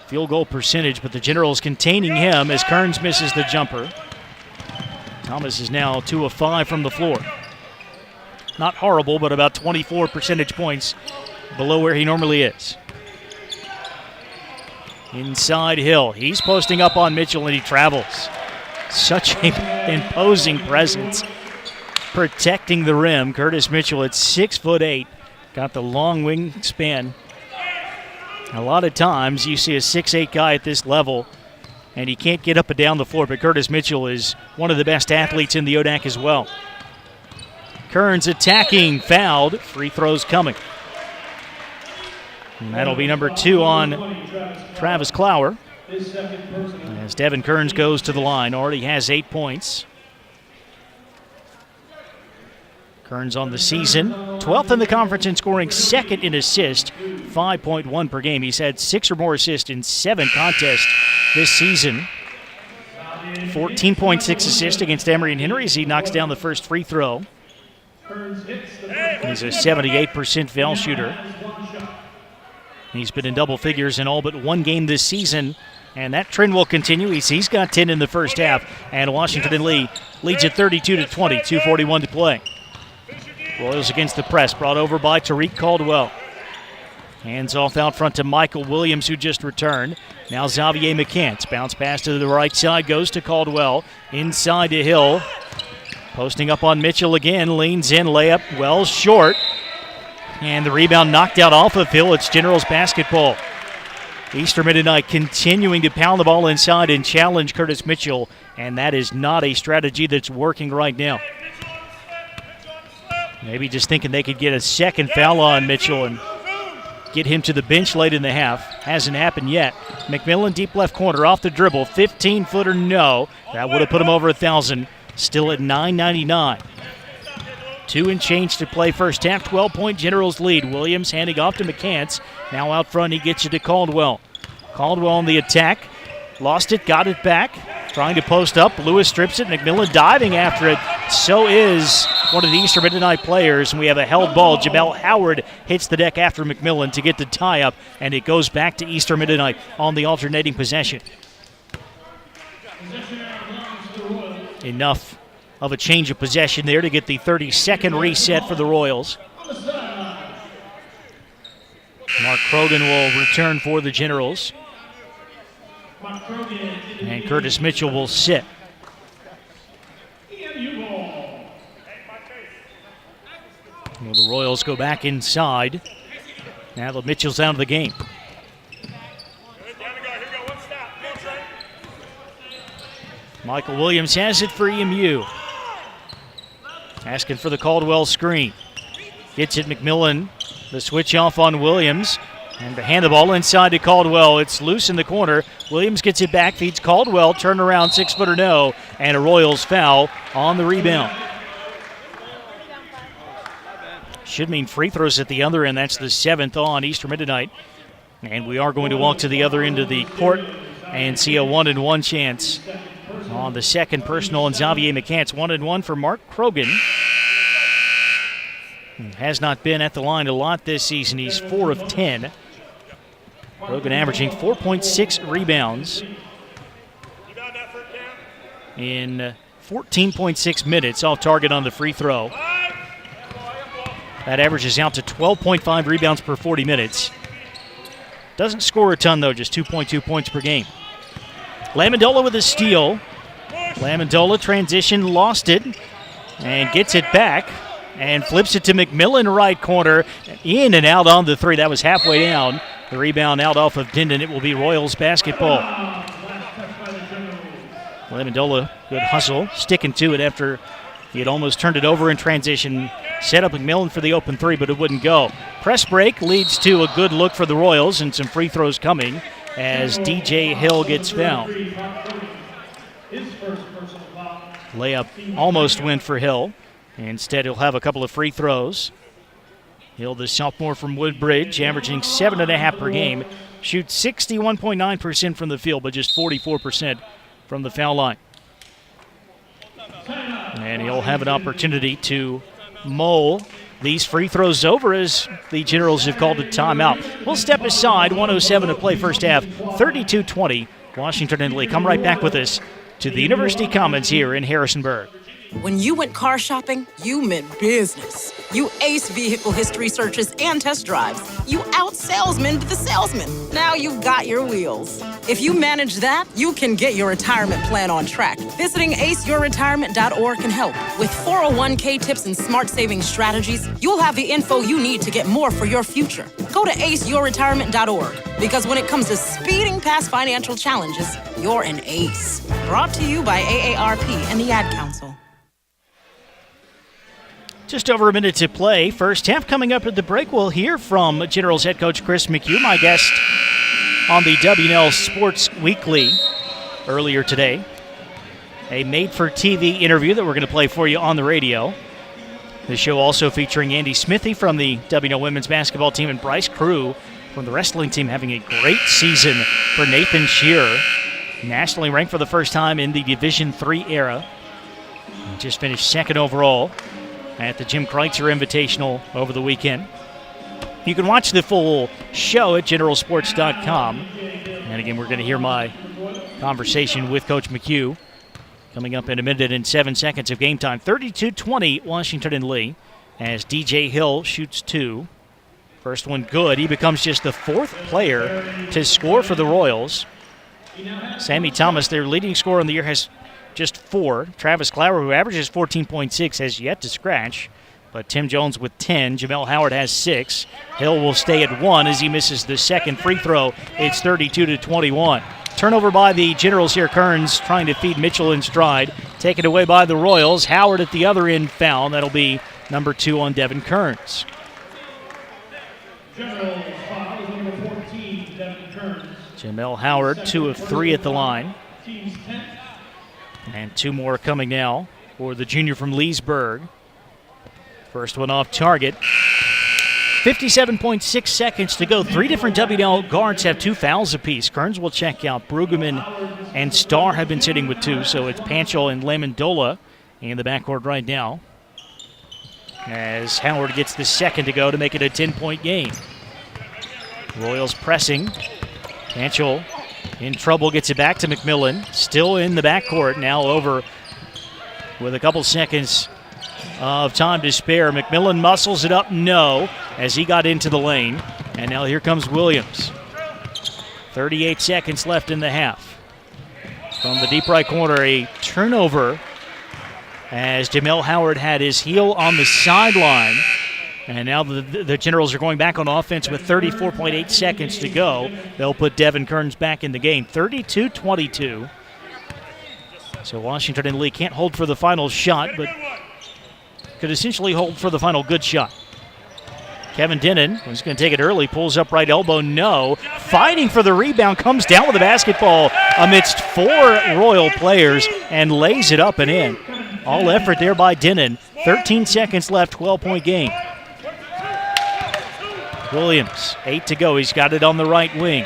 Speaker 2: field goal percentage, but the Generals containing him as Kearns misses the jumper. Thomas is now 2 of 5 from the floor. Not horrible, but about 24 percentage points below where he normally is. Inside Hill. He's posting up on Mitchell, and he travels. Such an imposing presence. Protecting the rim. Curtis Mitchell at 6'8". Got the long wingspan. A lot of times you see a 6'8" guy at this level, and he can't get up and down the floor, but Curtis Mitchell is one of the best athletes in the ODAC as well. Kearns attacking, fouled. Free throws coming. And that'll be number 2 on Travis Clower. As Devin Kearns goes to the line, already has 8 points. Kearns on the season, 12th in the conference in scoring, 2nd in assist, 5.1 per game. He's had 6 or more assists in 7 contests this season. 14.6 assists against Emory and Henry as he knocks down the first free throw. He's a 78% foul shooter. He's been in double figures in all but one game this season, and that trend will continue. He's got 10 in the first half, and Washington and Lee leads at 32-20, 2:41 to play. Royals against the press, brought over by Tariq Caldwell. Hands off out front to Michael Williams, who just returned. Now Xavier McCants. Bounce pass to the right side, goes to Caldwell. Inside to Hill. Posting up on Mitchell again, leans in, layup well short. And the rebound knocked out off of Hill. It's Generals basketball. Eastern Mennonite continuing to pound the ball inside and challenge Curtis Mitchell, and that is not a strategy that's working right now. Maybe just thinking they could get a second foul on Mitchell and get him to the bench late in the half. Hasn't happened yet. McMillan deep left corner off the dribble. 15-footer, no. That would have put him over 1,000. Still at 9.99. 2 and change to play first half. 12-point Generals lead. Williams handing off to McCants. Now out front he gets it to Caldwell. Caldwell on the attack. Lost it, got it back. Trying to post up. Lewis strips it. McMillan diving after it. So is one of the Eastern Mennonite players. And we have a held ball. Jamel Howard hits the deck after McMillan to get the tie up. And it goes back to Eastern Mennonite on the alternating possession. Enough of a change of possession there to get the 30-second reset for the Royals. Mark Krogan will return for the Generals. And Curtis Mitchell will sit. Well, the Royals go back inside. Now that Mitchell's out of the game. Michael Williams has it for EMU. Asking for the Caldwell screen. Gets it, McMillan. The switch off on Williams. And to hand the ball inside to Caldwell. It's loose in the corner. Williams gets it back, feeds Caldwell. Turn around, 6-footer no. And a Royals foul on the rebound. Should mean free throws at the other end. That's the 7th on Eastern Mennonite. And we are going to walk to the other end of the court and see a 1-and-1 chance on the second personal. And Xavier McCants, 1-and-1 for Mark Krogan. Has not been at the line a lot this season. He's 4 of 10. Krogan averaging 4.6 rebounds in 14.6 minutes off target on the free throw. That averages out to 12.5 rebounds per 40 minutes. Doesn't score a ton, though, just 2.2 points per game. Lamondola with a steal. Lamondola transition, lost it, and gets it back. And flips it to McMillan, right corner. In and out on the 3. That was halfway down. The rebound out off of Dindon. It will be Royals basketball. Lamondola, good hustle. Sticking to it after he had almost turned it over in transition. Set up McMillan for the open 3, but it wouldn't go. Press break leads to a good look for the Royals and some free throws coming as DJ Hill gets fouled. Layup almost went for Hill. Instead, he'll have a couple of free throws. Hill, the sophomore from Woodbridge, averaging 7.5 per game. Shoots 61.9% from the field, but just 44% from the foul line. And he'll have an opportunity to mull these free throws over as the Generals have called a timeout. We'll step aside, 1:07 to play first half, 32-20. Washington and Lee. Come right back with us to the University Commons here in Harrisonburg.
Speaker 14: When you went car shopping, you meant business. You aced vehicle history searches and test drives. You out-salesmaned the salesman. Now you've got your wheels. If you manage that, you can get your retirement plan on track. Visiting aceyourretirement.org can help. With 401k tips and smart saving strategies, you'll have the info you need to get more for your future. Go to aceyourretirement.org, because when it comes to speeding past financial challenges, you're an ace. Brought to you by AARP and the Ad Council.
Speaker 2: Just over a minute to play. First half coming up at the break. We'll hear from Generals head coach Chris McHugh, my guest on the WNL Sports Weekly earlier today. A made-for-TV interview that we're going to play for you on the radio. The show also featuring Andy Smithy from the WNL women's basketball team and Bryce Crew from the wrestling team having a great season for Nathan Shearer. Nationally ranked for the first time in the Division III era. He just finished second overall at the Jim Kreitzer Invitational over the weekend. You can watch the full show at generalsports.com. And again, we're going to hear my conversation with Coach McHugh coming up in a minute and 7 seconds of game time. 32-20, Washington and Lee, as DJ Hill shoots two. First one good. He becomes just the fourth player to score for the Royals. Sammy Thomas, their leading scorer in the year, has just 4. Travis Clower, who averages 14.6, has yet to scratch. But Tim Jones with 10. Jamel Howard has 6. Hill will stay at 1 as he misses the second free throw. It's 32-21. Turnover by the Generals here. Kearns trying to feed Mitchell in stride. Taken away by the Royals. Howard at the other end foul. That'll be number 2 on Devin Kearns.
Speaker 9: Generals foul number 14, Devin Kearns.
Speaker 2: Jamel Howard, 2 of 3 at the line.
Speaker 9: Team's 10th.
Speaker 2: And 2 more coming now for the junior from Leesburg. First one off target. 57.6 seconds to go. 3 different WNL guards have 2 fouls apiece. Kearns will check out. Brueggemann and Starr have been sitting with 2, so it's Panchal and Lamondola in the backcourt right now. As Howard gets the second to go to make it a 10-point game. Royals pressing. Panchal in trouble, gets it back to McMillan. Still in the backcourt, now over with a couple seconds of time to spare. McMillan muscles it up, no, as he got into the lane. And now here comes Williams. 38 seconds left in the half. From the deep right corner, a turnover as Jamel Howard had his heel on the sideline. And now the Generals are going back on offense with 34.8 seconds to go. They'll put Devin Kearns back in the game. 32-22. So Washington and Lee can't hold for the final shot, but could essentially hold for the final good shot. Kevin Denon was going to take it early, pulls up right elbow, no. Fighting for the rebound, comes down with the basketball amidst 4 Royal players and lays it up and in. All effort there by Denon. 13 seconds left, 12-point game. Williams, 8 to go. He's got it on the right wing.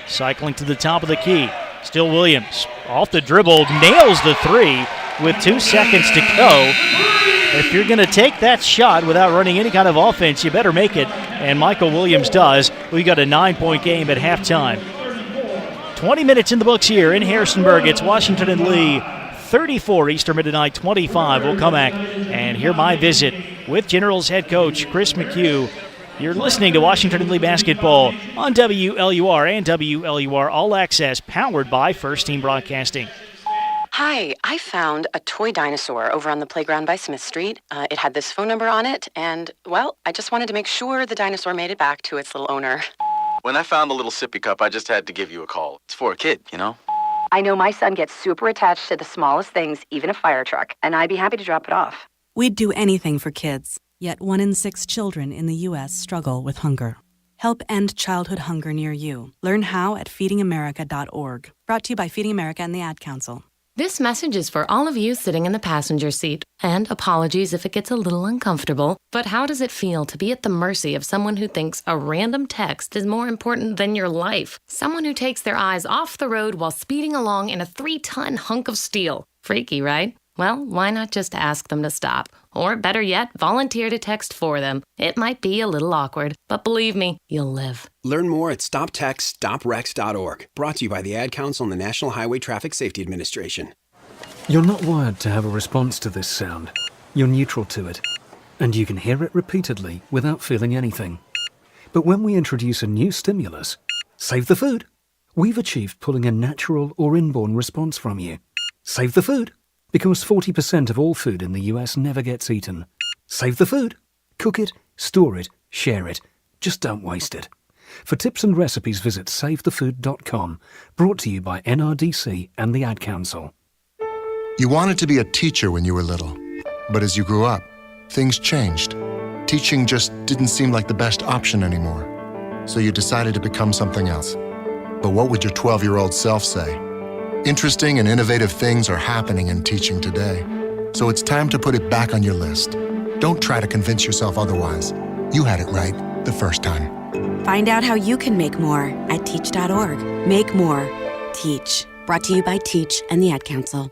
Speaker 2: Cycling to the top of the key. Still Williams. Off the dribble, nails the 3 with 2 seconds to go. If you're going to take that shot without running any kind of offense, you better make it. And Michael Williams does. We got a 9-point game at halftime. 20 minutes in the books here in Harrisonburg. It's Washington and Lee. 34 Eastern Mid-Night 25. We'll come back and hear my visit with Generals head coach Chris McHugh. You're listening to Washington and Lee basketball on WLUR and WLUR All Access, powered by First Team Broadcasting.
Speaker 15: Hi, I found a toy dinosaur over on the playground by Smith Street. It had this phone number on it, and, well, I just wanted to make sure the dinosaur made it back to its little owner.
Speaker 12: When I found the little sippy cup, I just had to give you a call. It's for a kid, you know?
Speaker 15: I know my son gets super attached to the smallest things, even a fire truck, and I'd be happy to drop it off.
Speaker 16: We'd do anything for kids, yet 1 in 6 children in the U.S. struggle with hunger. Help end childhood hunger near you. Learn how at feedingamerica.org. Brought to you by Feeding America and the Ad Council.
Speaker 17: This message is for all of you sitting in the passenger seat. And apologies if it gets a little uncomfortable, but how does it feel to be at the mercy of someone who thinks a random text is more important than your life? Someone who takes their eyes off the road while speeding along in a 3-ton hunk of steel. Freaky, right? Well, why not just ask them to stop? Or better yet, volunteer to text for them. It might be a little awkward, but believe me, you'll live.
Speaker 18: Learn more at stoptextstoprex.org. Brought to you by the Ad Council and the National Highway Traffic Safety Administration.
Speaker 19: You're not wired to have a response to this sound. You're neutral to it. And you can hear it repeatedly without feeling anything. But when we introduce a new stimulus, save the food, we've achieved pulling a natural or inborn response from you. Save the food. Because 40% of all food in the US never gets eaten. Save the food. Cook it, store it, share it. Just don't waste it. For tips and recipes, visit SaveTheFood.com. Brought to you by NRDC and the Ad Council.
Speaker 20: You wanted to be a teacher when you were little. But as you grew up, things changed. Teaching just didn't seem like the best option anymore. So you decided to become something else. But what would your 12-year-old self say? Interesting and innovative things are happening in teaching today, so it's time to put it back on your list. Don't try to convince yourself otherwise. You had it right the first time.
Speaker 21: Find out how you can make more at teach.org. Make more. Teach. Brought to you by Teach and the Ad Council.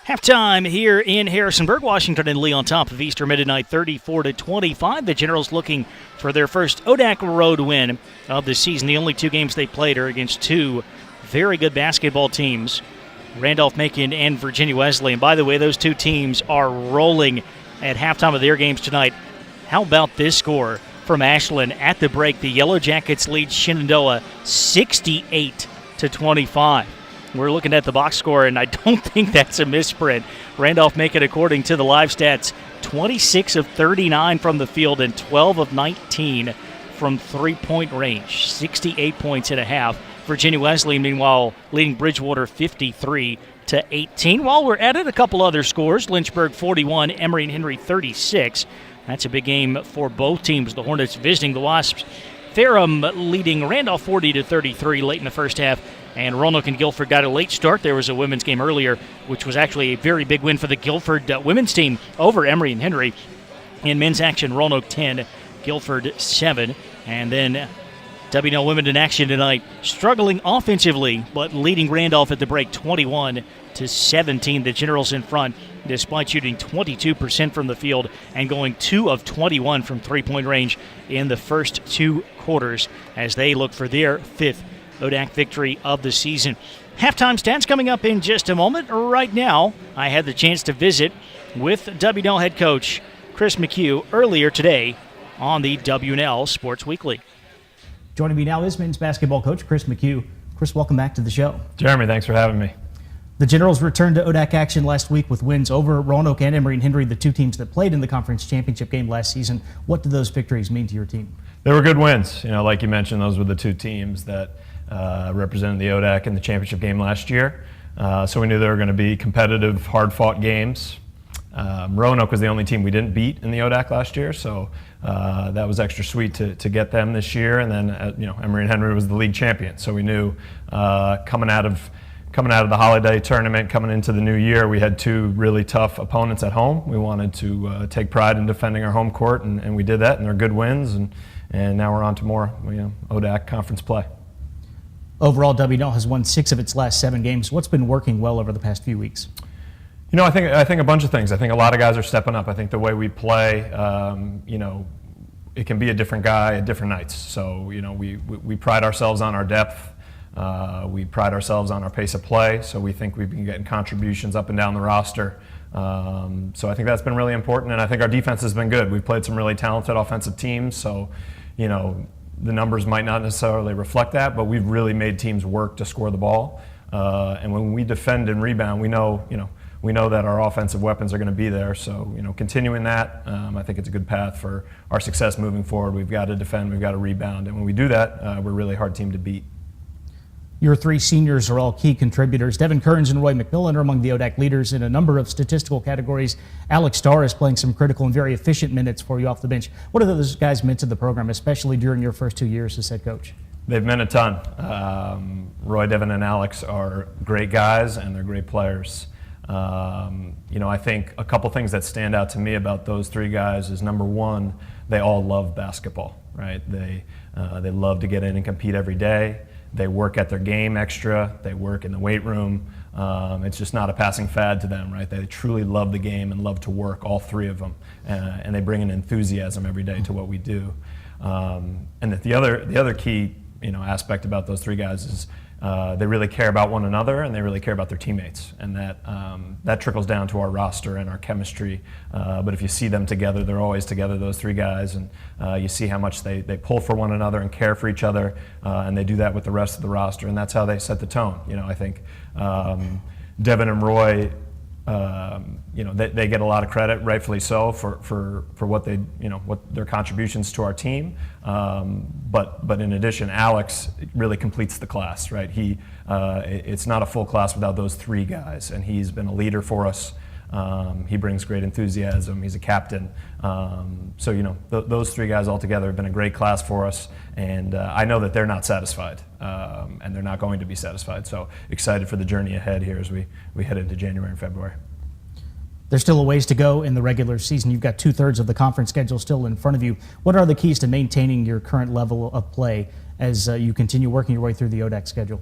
Speaker 2: Halftime here in Harrisonburg. Washington and Lee on top of Eastern Mennonite 34-25. The Generals looking for their first ODAC road win of the season. The only two games they played are against two very good basketball teams, Randolph-Macon and Virginia Wesleyan. By the way, those two teams are rolling at halftime of their games tonight. How about this score from Ashland at the break? The Yellow Jackets lead Shenandoah 68-25. We're looking at the box score, and I don't think that's a misprint. Randolph-Macon, according to the live stats, 26 of 39 from the field and 12 of 19 from three-point range, 68 points and a half. Virginia Wesleyan, meanwhile, leading Bridgewater 53-18. While we're at it, a couple other scores. Lynchburg 41, Emory and Henry 36. That's a big game for both teams. The Hornets visiting the Wasps. Ferrum leading Randolph 40-33 late in the first half. And Roanoke and Guilford got a late start. There was a women's game earlier, which was actually a very big win for the Guilford women's team over Emory and Henry. In men's action, Roanoke 10, Guilford 7. And then W&L women in action tonight, struggling offensively, but leading Randolph at the break 21-17. The Generals in front, despite shooting 22% from the field and going 2 of 21 from three-point range in the first two quarters as they look for their fifth ODAC victory of the season. Halftime stats coming up in just a moment. Right now, I had the chance to visit with W&L head coach Chris McHugh earlier today on the W&L Sports Weekly. Joining me now is men's basketball coach Chris McHugh. Chris, welcome back to the show.
Speaker 22: Jeremy, thanks for having me.
Speaker 2: The Generals returned to ODAC action last week with wins over Roanoke and Emory and Henry, the two teams that played in the conference championship game last season. What did those victories mean to your team?
Speaker 22: They were good wins. Like you mentioned, those were the two teams that represented the ODAC in the championship game last year. So we knew they were going to be competitive, hard-fought games. Roanoke was the only team we didn't beat in the ODAC last year, so that was extra sweet to get them this year. And then, Emory and Henry was the league champion, so we knew coming out of the holiday tournament, coming into the new year, we had two really tough opponents at home. We wanted to take pride in defending our home court, and we did that, and they're good wins. And now we're on to more ODAC conference play.
Speaker 2: Overall, W&L has won 6 of its last 7 games. What's been working well over the past few weeks?
Speaker 22: I think a bunch of things. I think a lot of guys are stepping up. I think the way we play, it can be a different guy at different nights. So, we pride ourselves on our depth. We pride ourselves on our pace of play. So we think we've been getting contributions up and down the roster. So I think that's been really important. And I think our defense has been good. We've played some really talented offensive teams. So, the numbers might not necessarily reflect that, but we've really made teams work to score the ball. And when we defend and rebound, we know that our offensive weapons are going to be there. So, continuing that, I think it's a good path for our success moving forward. We've got to defend, we've got to rebound, and when we do that, we're a really hard team to beat.
Speaker 2: Your 3 seniors are all key contributors. Devin Kearns and Roy McMillan are among the ODAC leaders in a number of statistical categories. Alex Starr is playing some critical and very efficient minutes for you off the bench. What have those guys meant to the program, especially during your first 2 years as head coach?
Speaker 22: They've meant a ton. Roy, Devin, and Alex are great guys, and they're great players. I think a couple things that stand out to me about those 3 guys is, number one, they all love basketball, right? They love to get in and compete every day. They work at their game extra. They work in the weight room. It's just not a passing fad to them, right? They truly love the game and love to work, all 3 of them. And they bring an enthusiasm every day to what we do. And the other key aspect about those 3 guys is they really care about one another, and they really care about their teammates, and that trickles down to our roster and our chemistry. But if you see them together, they're always together, those 3 guys, and you see how much they pull for one another and care for each other, and they do that with the rest of the roster, and that's how they set the tone. I think Devin and Roy, they get a lot of credit, rightfully so, for what what their contributions to our team. But in addition, Alex really completes the class, right? It's not a full class without those 3 guys, and he's been a leader for us. He brings great enthusiasm. He's a captain. Those 3 guys all together have been a great class for us, and I know that they're not satisfied, and they're not going to be satisfied. So excited for the journey ahead here as we head into January and February.
Speaker 1: There's still a ways to go in the regular season. You've got 2/3 of the conference schedule still in front of you. What are the keys to maintaining your current level of play as you continue working your way through the ODAC schedule?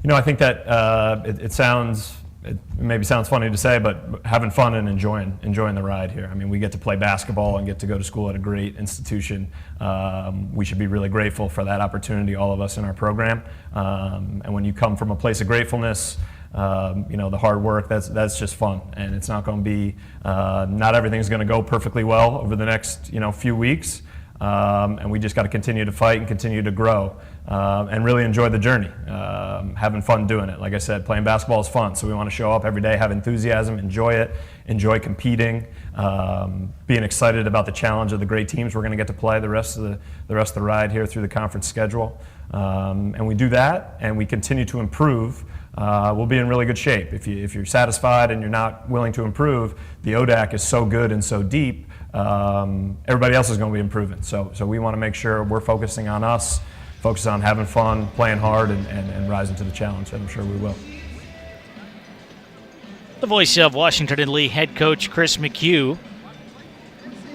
Speaker 22: I think that it maybe sounds funny to say, but having fun and enjoying the ride here. I mean, we get to play basketball and get to go to school at a great institution. We should be really grateful for that opportunity, all of us in our program. And when you come from a place of gratefulness, the hard work, that's just fun. And it's not going to be, not everything's going to go perfectly well over the next, few weeks. And we just got to continue to fight and continue to grow and really enjoy the journey, having fun doing it. Like I said, playing basketball is fun, so we want to show up every day, have enthusiasm, enjoy it, enjoy competing, being excited about the challenge of the great teams we're going to get to play the rest of the ride here through the conference schedule. And we do that, and we continue to improve. We'll be in really good shape. If you're satisfied and you're not willing to improve, the ODAC is so good and so deep. Everybody else is going to be improving. So we want to make sure we're focusing on us, focusing on having fun, playing hard, and rising to the challenge. I'm sure we will.
Speaker 2: The voice of Washington and Lee head coach Chris McHugh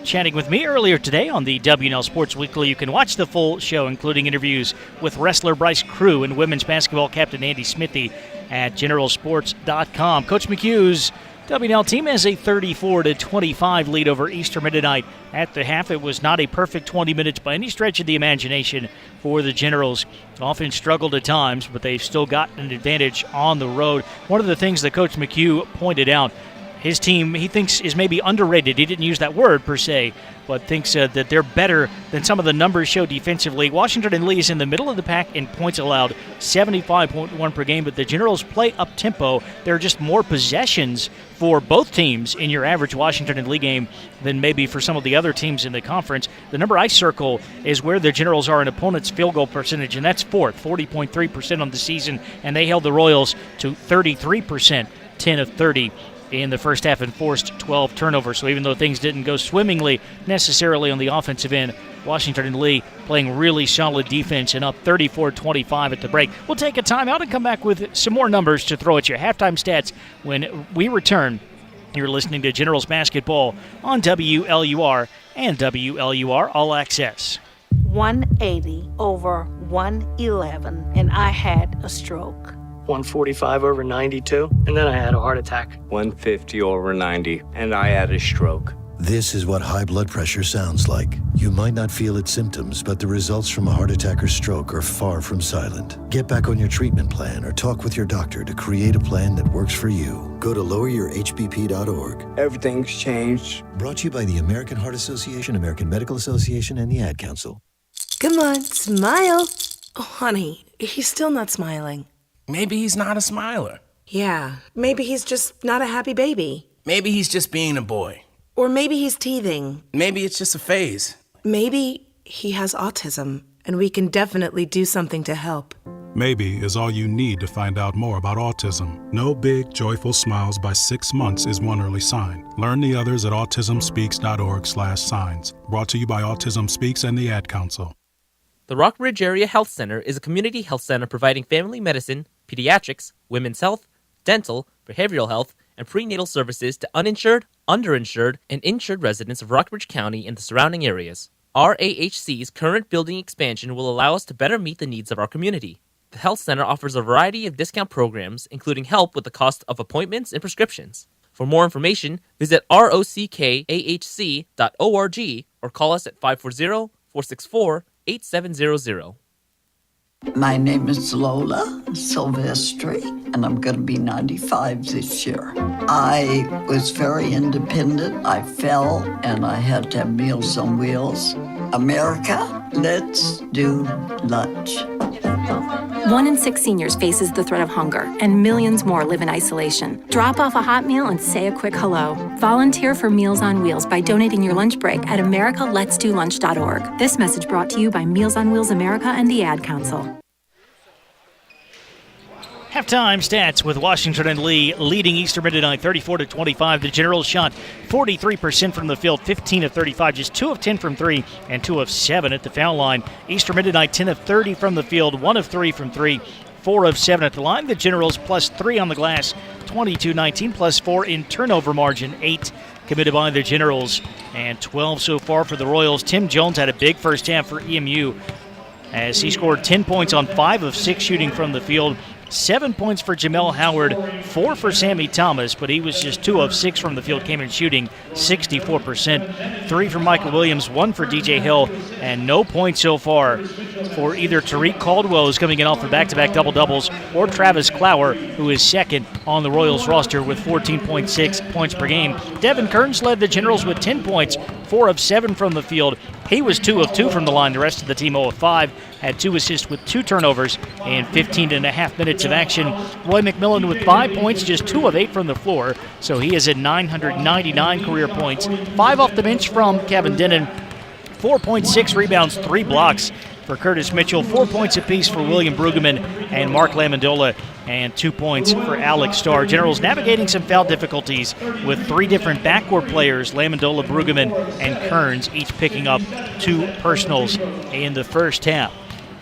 Speaker 2: chatting with me earlier today on the WNL Sports Weekly. You can watch the full show, including interviews with wrestler Bryce Crew and women's basketball captain Andy Smithy at generalsports.com. Coach McHugh's WNL team has a 34-25 lead over Eastern Mennonite at the half. It was not a perfect 20 minutes by any stretch of the imagination for the Generals. Often struggled at times, but they've still got an advantage on the road. One of the things that Coach McHugh pointed out, his team, he thinks, is maybe underrated. He didn't use that word per se, but thinks that they're better than some of the numbers show defensively. Washington and Lee is in the middle of the pack in points allowed, 75.1 per game, but the Generals play up-tempo. There are just more possessions for both teams in your average Washington and Lee game than maybe for some of the other teams in the conference. The number I circle is where the Generals are in opponents' field goal percentage, and that's fourth, 40.3% on the season, and they held the Royals to 33%, 10 of 30. In the first half and forced 12 turnovers. So even though things didn't go swimmingly necessarily on the offensive end, Washington and Lee playing really solid defense and up 34-25 at the break. We'll take a timeout and come back with some more numbers to throw at you. Halftime stats when we return. You're listening to Generals Basketball on WLUR and WLUR All Access.
Speaker 4: 180 over 111, and I had a stroke.
Speaker 23: 145 over 92, and then I had a heart attack.
Speaker 24: 150 over 90, and I had a stroke.
Speaker 25: This is what high blood pressure sounds like. You might not feel its symptoms, but the results from a heart attack or stroke are far from silent. Get back on your treatment plan or talk with your doctor to create a plan that works for you. Go to loweryourhbp.org.
Speaker 24: Everything's changed.
Speaker 25: Brought to you by the American Heart Association, American Medical Association, and the Ad Council.
Speaker 3: Come on, smile. Oh, honey, he's still not smiling.
Speaker 26: Maybe he's not a smiler.
Speaker 3: Yeah, maybe he's just not a happy baby.
Speaker 26: Maybe he's just being a boy.
Speaker 3: Or maybe he's teething.
Speaker 26: Maybe it's just a phase.
Speaker 3: Maybe he has autism, and we can definitely do something to help.
Speaker 5: Maybe is all you need to find out more about autism. No big, joyful smiles by 6 months is one early sign. Learn the others at autismspeaks.org/signs. Brought to you by Autism Speaks and the Ad Council.
Speaker 6: The Rockbridge Area Health Center is a community health center providing family medicine, pediatrics, women's health, dental, behavioral health, and prenatal services to uninsured, underinsured, and insured residents of Rockbridge County and the surrounding areas. Our AHC's current building expansion will allow us to better meet the needs of our community. The health center offers a variety of discount programs, including help with the cost of appointments and prescriptions. For more information, visit rockahc.org or call us at 540-464-8700.
Speaker 7: My name is Lola Silvestri, and I'm going to be 95 this year. I was very independent. I fell, and I had to have Meals on Wheels. America, let's do lunch.
Speaker 8: 1 in 6 seniors faces the threat of hunger, and millions more live in isolation. Drop off a hot meal and say a quick hello. Volunteer for Meals on Wheels by donating your lunch break at americaletsdolunch.org. This message brought to you by Meals on Wheels America and the Ad Council.
Speaker 2: Halftime stats with Washington and Lee leading Eastern Mennonite 34-25. The Generals shot 43% from the field, 15 of 35, just 2 of 10 from 3, and 2 of 7 at the foul line. Eastern Mennonite 10 of 30 from the field, 1 of 3 from 3, 4 of 7 at the line. The Generals plus 3 on the glass, 22-19 plus 4 in turnover margin, 8 committed by the Generals, and 12 so far for the Royals. Tim Jones had a big first half for EMU as he scored 10 points on 5 of 6 shooting from the field. 7 points for Jamel Howard, 4 for Sammy Thomas, but he was just 2 of 6 from the field, came in shooting 64%. 3 for Michael Williams, 1 for DJ Hill, and no points so far for either Tariq Caldwell, who's coming in off the back-to-back double-doubles, or Travis Clower, who is second on the Royals roster with 14.6 points per game. Devin Kearns led the Generals with 10 points, 4 of 7 from the field. He was 2 of 2 from the line. The rest of the team 0 of 5, had 2 assists with 2 turnovers and 15 and a half minutes of action. Roy McMillan with 5 points, just 2 of 8 from the floor, so he is at 999 career points. 5 off the bench from Kevin Denon, 4.6 rebounds, 3 blocks for Curtis Mitchell, 4 points apiece for William Brueggemann and Mark Lamondola, and 2 points for Alex Starr. Generals navigating some foul difficulties with 3 different backcourt players, Lamondola, Brueggemann, and Kearns, each picking up 2 personals in the first half.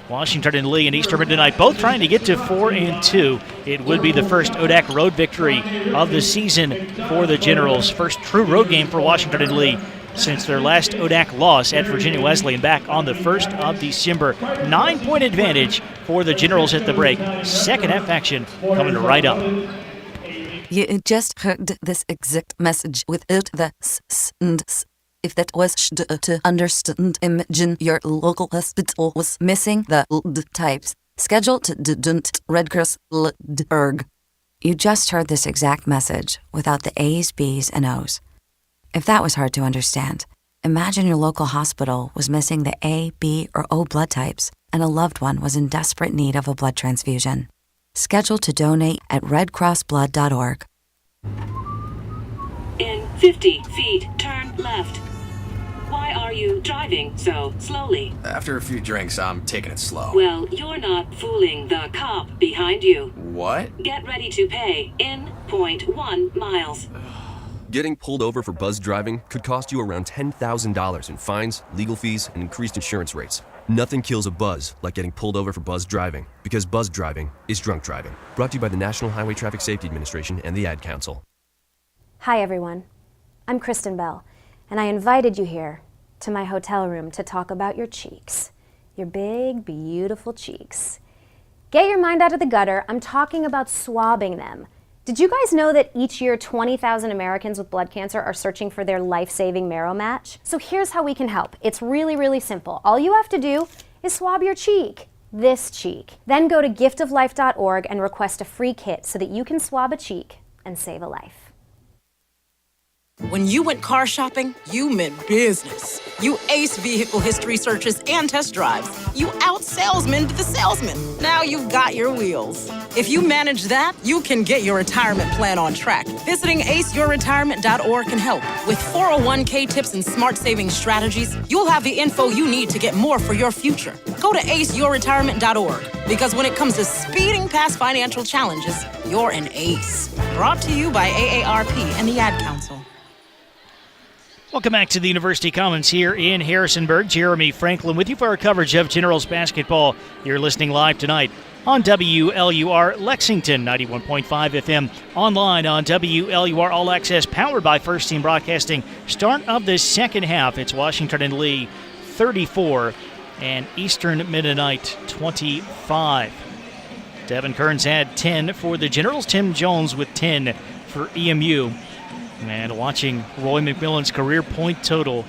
Speaker 2: Washington and Lee and Easterman tonight both trying to get to 4-2. It would be the first ODAC road victory of the season for the Generals. First true road game for Washington and Lee since their last ODAC loss at Virginia Wesleyan back on the 1st of December. 9-point advantage for the Generals at the break. Second half action coming right up.
Speaker 9: You just heard this exact message without the s and s. If that was to understand, imagine your local hospital was missing the LD types. Schedule to redcross.org. You just heard this exact message without the A's, B's, and O's. If that was hard to understand, imagine your local hospital was missing the A, B, or O blood types, and a loved one was in desperate need of a blood transfusion. Schedule to donate at redcrossblood.org.
Speaker 10: In 50 feet, turn left. Why are you driving so slowly?
Speaker 11: After a few drinks, I'm taking it slow.
Speaker 10: Well, you're not fooling the cop behind you.
Speaker 11: What?
Speaker 10: Get ready to pay in 0.1 miles.
Speaker 12: Getting pulled over for buzz driving could cost you around $10,000 in fines, legal fees, and increased insurance rates. Nothing kills a buzz like getting pulled over for buzz driving, because buzz driving is drunk driving. Brought to you by the National Highway Traffic Safety Administration and the Ad Council.
Speaker 13: Hi everyone, I'm Kristen Bell, and I invited you here to my hotel room to talk about your cheeks. Your big, beautiful cheeks. Get your mind out of the gutter, I'm talking about swabbing them. Did you guys know that each year 20,000 Americans with blood cancer are searching for their life-saving marrow match? So here's how we can help. It's really, really simple. All you have to do is swab your cheek. This cheek. Then go to giftoflife.org and request a free kit so that you can swab a cheek and save a life.
Speaker 14: When you went car shopping, you meant business. You aced vehicle history searches and test drives. You out-salesmaned the salesman. Now you've got your wheels. If you manage that, you can get your retirement plan on track. Visiting aceyourretirement.org can help. With 401k tips and smart saving strategies, you'll have the info you need to get more for your future. Go to aceyourretirement.org, because when it comes to speeding past financial challenges, you're an ace. Brought to you by AARP and the Ad Council.
Speaker 2: Welcome back to the University Commons here in Harrisonburg. Jeremy Franklin with you for our coverage of Generals basketball. You're listening live tonight on WLUR Lexington, 91.5 FM, online on WLUR All Access, powered by First Team Broadcasting. Start of the second half, it's Washington and Lee 34 and Eastern Mennonite 25. Devin Kearns had 10 for the Generals, Tim Jones with 10 for EMU. And watching Roy McMillan's career point total,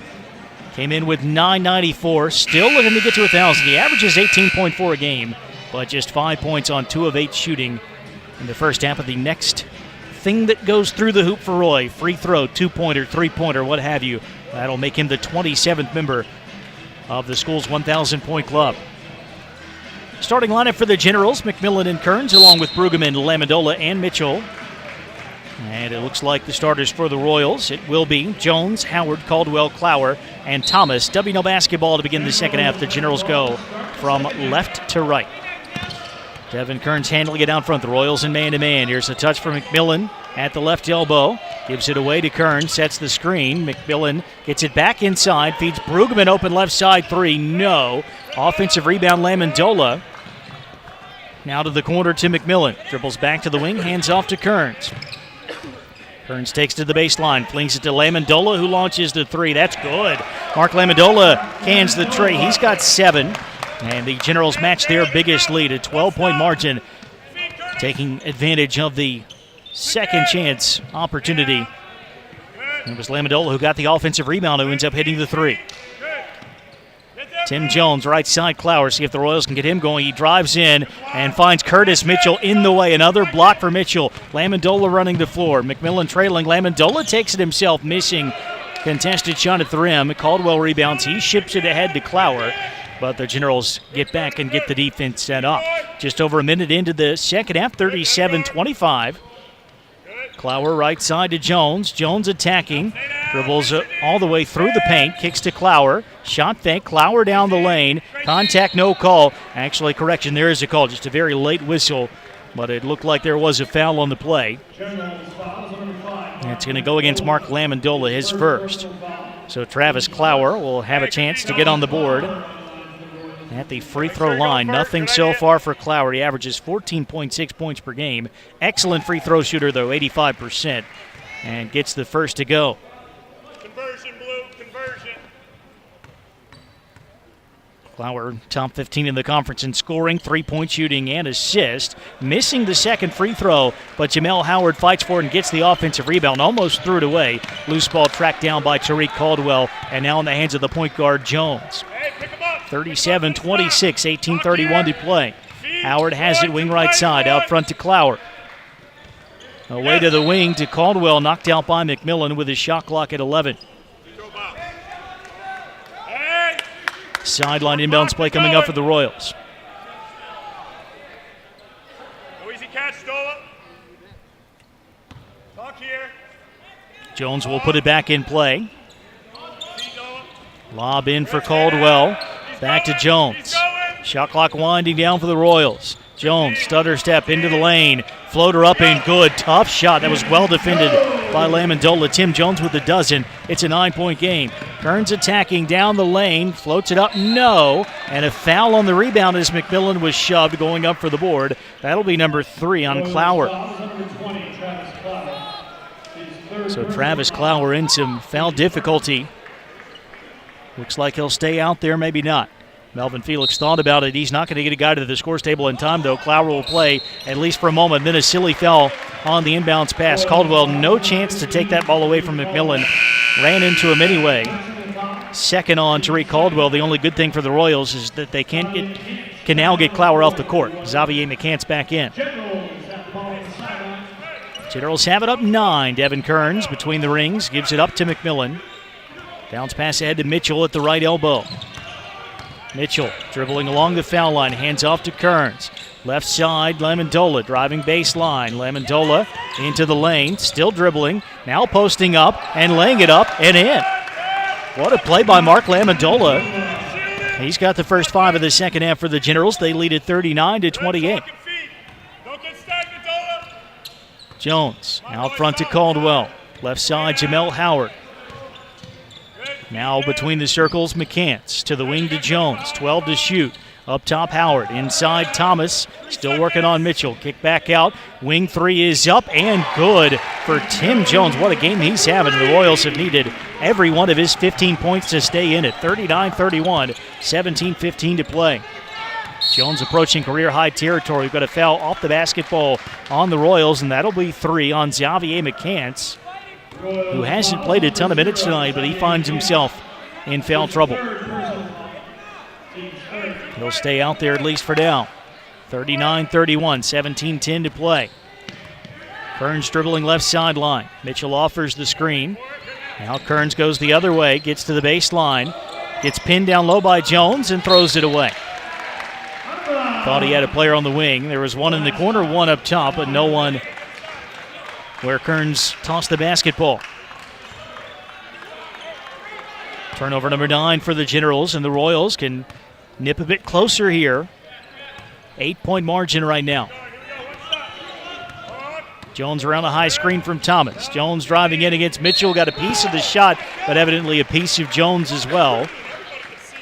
Speaker 2: came in with 994, still looking to get to 1,000. He averages 18.4 a game, but just 5 points on 2 of 8 shooting in the first half of the next thing that goes through the hoop for Roy. Free throw, 2-pointer, 3-pointer, what have you. That'll make him the 27th member of the school's 1,000-point club. Starting lineup for the Generals, McMillan and Kearns, along with Brueggemann, Lamondola, and Mitchell. And it looks like the starters for the Royals, it will be Jones, Howard, Caldwell, Clower, and Thomas. WNL basketball to begin the second half. The Generals go from left to right. Devin Kearns handling it down front. The Royals in man-to-man. Here's a touch for McMillan at the left elbow. Gives it away to Kearns, sets the screen. McMillan gets it back inside, feeds Brueggemann open left side 3. No. Offensive rebound, Lamondola. Now to the corner to McMillan. Dribbles back to the wing, hands off to Kearns. Kearns takes to the baseline, flings it to Lamondola, who launches the three. That's good. Mark Lamondola cans the tray. He's got 7. And the Generals match their biggest lead, a 12-point margin, taking advantage of the second chance opportunity. It was Lamondola who got the offensive rebound, who ends up hitting the three. Tim Jones, right side, Clower. See if the Royals can get him going. He drives in and finds Curtis Mitchell in the way. Another block for Mitchell. Lamondola running the floor. McMillan trailing. Lamondola takes it himself, missing contested shot at the rim. Caldwell rebounds. He ships it ahead to Clower. But the Generals get back and get the defense set up. Just over a minute into the second half, 37-25. Clower right side to Jones. Jones attacking. Dribbles all the way through the paint. Kicks to Clower. Shot fake. Clower down the lane. Contact, no call. Actually, correction, there is a call. Just a very late whistle. But it looked like there was a foul on the play. It's going to go against Mark Lamondola, his first. So Travis Clower will have a chance to get on the board at the free throw line. Nothing so far for Clower. He averages 14.6 points per game. Excellent free throw shooter, though, 85%, and gets the first to go.
Speaker 15: Conversion, Blue, conversion.
Speaker 2: Clower, top 15 in the conference in scoring, 3-point shooting, and assist. Missing the second free throw, but Jamel Howard fights for it and gets the offensive rebound. Almost threw it away. Loose ball tracked down by Tariq Caldwell, and now in the hands of the point guard, Jones. 37-26, 18:31 to play. Howard has it wing right side, out front to Clower. Away to the wing to Caldwell, knocked out by McMillan with his shot clock at 11. Sideline inbounds play coming up for the Royals.
Speaker 15: No easy catch, Stola. Talk here.
Speaker 2: Jones will put it back in play. Lob in for Caldwell. Back to Jones. Shot clock winding down for the Royals. Jones, stutter step into the lane. Floater up and good. Tough shot. That was well defended by Lamondola. Tim Jones with a dozen. It's a 9-point game. Kearns attacking down the lane. Floats it up. No. And a foul on the rebound as McMillan was shoved going up for the board. That'll be number 3 on Clower. So Travis Clower in some foul difficulty. Looks like he'll stay out there, maybe not. Melvin Felix thought about it. He's not going to get a guy to the scores table in time, though. Clower will play at least for a moment. Then a silly foul on the inbounds pass. Caldwell, no chance to take that ball away from McMillan. Ran into him anyway. Second on Tariq Caldwell. The only good thing for the Royals is that they can now get Clower off the court. Xavier McCants back in. Generals have it up 9. Devin Kearns between the rings. Gives it up to McMillan. Bounce pass ahead to Mitchell at the right elbow. Mitchell dribbling along the foul line, hands off to Kearns. Left side, Lamondola driving baseline. Lamondola into the lane, still dribbling, now posting up and laying it up and in. What a play by Mark Lamondola. He's got the first 5 of the second half for the Generals. They lead at 39-28. Jones out front to Caldwell. Left side, Jamel Howard. Now between the circles, McCants to the wing to Jones. 12 to shoot. Up top, Howard. Inside, Thomas. Still working on Mitchell. Kick back out. Wing 3 is up and good for Tim Jones. What a game he's having. The Royals have needed every one of his 15 points to stay in it. 39-31, 17-15 to play. Jones approaching career-high territory. We've got a foul off the basketball on the Royals, and that'll be 3 on Xavier McCants, who hasn't played a ton of minutes tonight, but he finds himself in foul trouble. He'll stay out there at least for now. 39-31, 17-10 to play. Kearns dribbling left sideline. Mitchell offers the screen. Now Kearns goes the other way, gets to the baseline, gets pinned down low by Jones and throws it away. Thought he had a player on the wing. There was one in the corner, one up top, but no one where Kearns tossed the basketball. Turnover number 9 for the Generals, and the Royals can nip a bit closer here. 8-point margin right now. Jones around a high screen from Thomas. Jones driving in against Mitchell. Got a piece of the shot, but evidently a piece of Jones as well.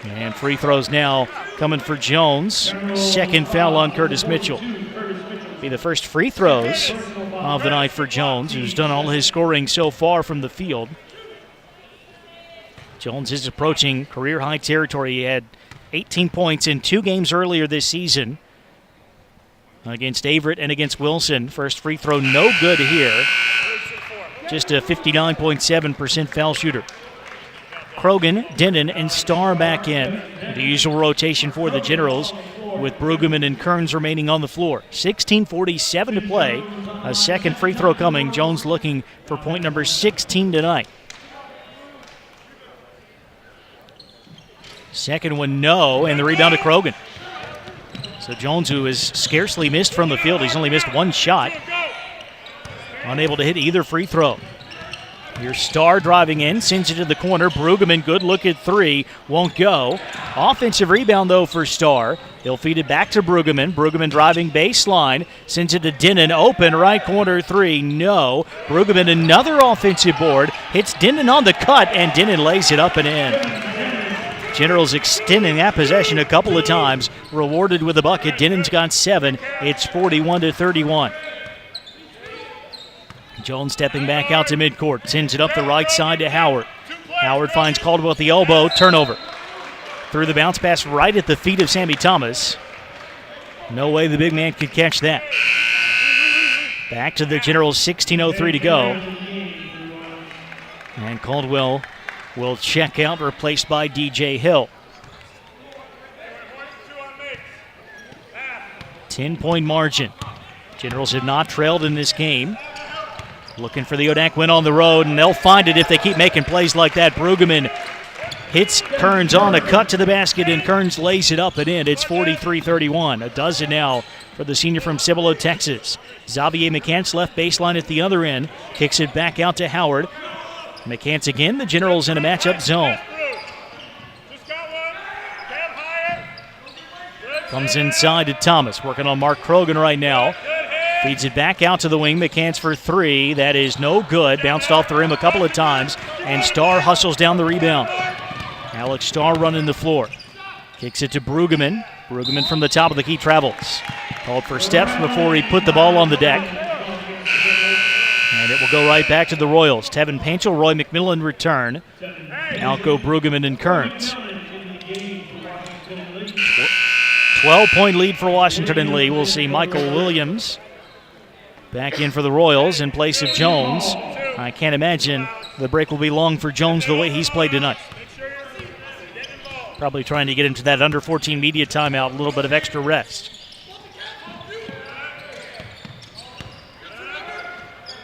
Speaker 2: And free throws now coming for Jones. Second foul on Curtis Mitchell. Be the first free throws of the night for Jones, who's done all his scoring so far from the field. Jones is approaching career-high territory. He had 18 points in 2 games earlier this season against Averett and against Wilson. First free throw, no good here. Just a 59.7% foul shooter. Krogan, Denon, and Starr back in. The usual rotation for the Generals, with Brueggemann and Kearns remaining on the floor. 16:47 to play. A second free throw coming. Jones looking for point number 16 tonight. Second one, no, and the rebound to Krogan. So Jones, who has scarcely missed from the field, he's only missed 1 shot. Unable to hit either free throw. Here's Starr driving in, sends it to the corner. Brueggemann, good look at 3, won't go. Offensive rebound, though, for Starr. He'll feed it back to Brueggemann. Brueggemann driving baseline, sends it to Denon. Open, right corner 3, no. Brueggemann, another offensive board, hits Denon on the cut, and Denon lays it up and in. Generals extending that possession a couple of times, rewarded with a bucket. Denon's got 7. It's 41-31. Jones stepping back out to midcourt, sends it up the right side to Howard. Howard finds Caldwell at the elbow, turnover. Threw the bounce pass right at the feet of Sammy Thomas. No way the big man could catch that. Back to the Generals, 16:03 to go. And Caldwell will check out, replaced by DJ Hill. 10-point margin. Generals have not trailed in this game. Looking for the ODAC win on the road, and they'll find it if they keep making plays like that. Brueggemann hits Kearns on a cut to the basket, and Kearns lays it up and in. It's 43-31. A dozen now for the senior from Cibolo, Texas. Xavier McCants left baseline at the other end. Kicks it back out to Howard. McCants again. The Generals in a matchup zone. Comes inside to Thomas. Working on Mark Krogan right now. Feeds it back out to the wing. McCants for 3. That is no good. Bounced off the rim a couple of times. And Starr hustles down the rebound. Alex Starr running the floor. Kicks it to Brueggemann. Brueggemann from the top of the key travels. Called for steps before he put the ball on the deck. And it will go right back to the Royals. Tevin Panchel, Roy McMillan return. Out go Brueggemann and Kearns. 12-point lead for Washington and Lee. We'll see Michael Williams back in for the Royals in place of Jones. I can't imagine the break will be long for Jones the way he's played tonight. Probably trying to get into that under 14 media timeout, a little bit of extra rest.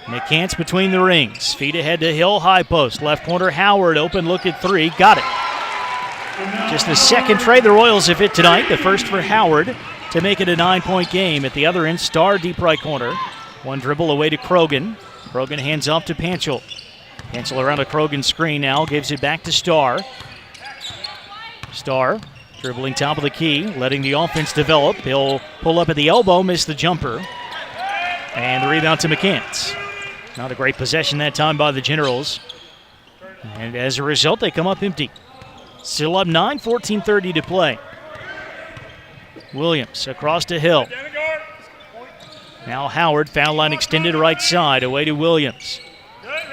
Speaker 2: McCants between the rings. Feed ahead to Hill, high post. Left corner, Howard, open look at 3. Got it. Just the second tray the Royals have hit tonight. The first for Howard to make it a 9-point game. At the other end, Starr deep right corner. One dribble away to Krogan. Krogan hands off to Panchel. Panchel around a Krogan screen now. Gives it back to Starr. Starr dribbling top of the key, letting the offense develop. He'll pull up at the elbow, miss the jumper. And the rebound to McCants. Not a great possession that time by the Generals. And as a result, they come up empty. Still up 9, 14:30 to play. Williams across to Hill. Now Howard, foul line extended right side, away to Williams.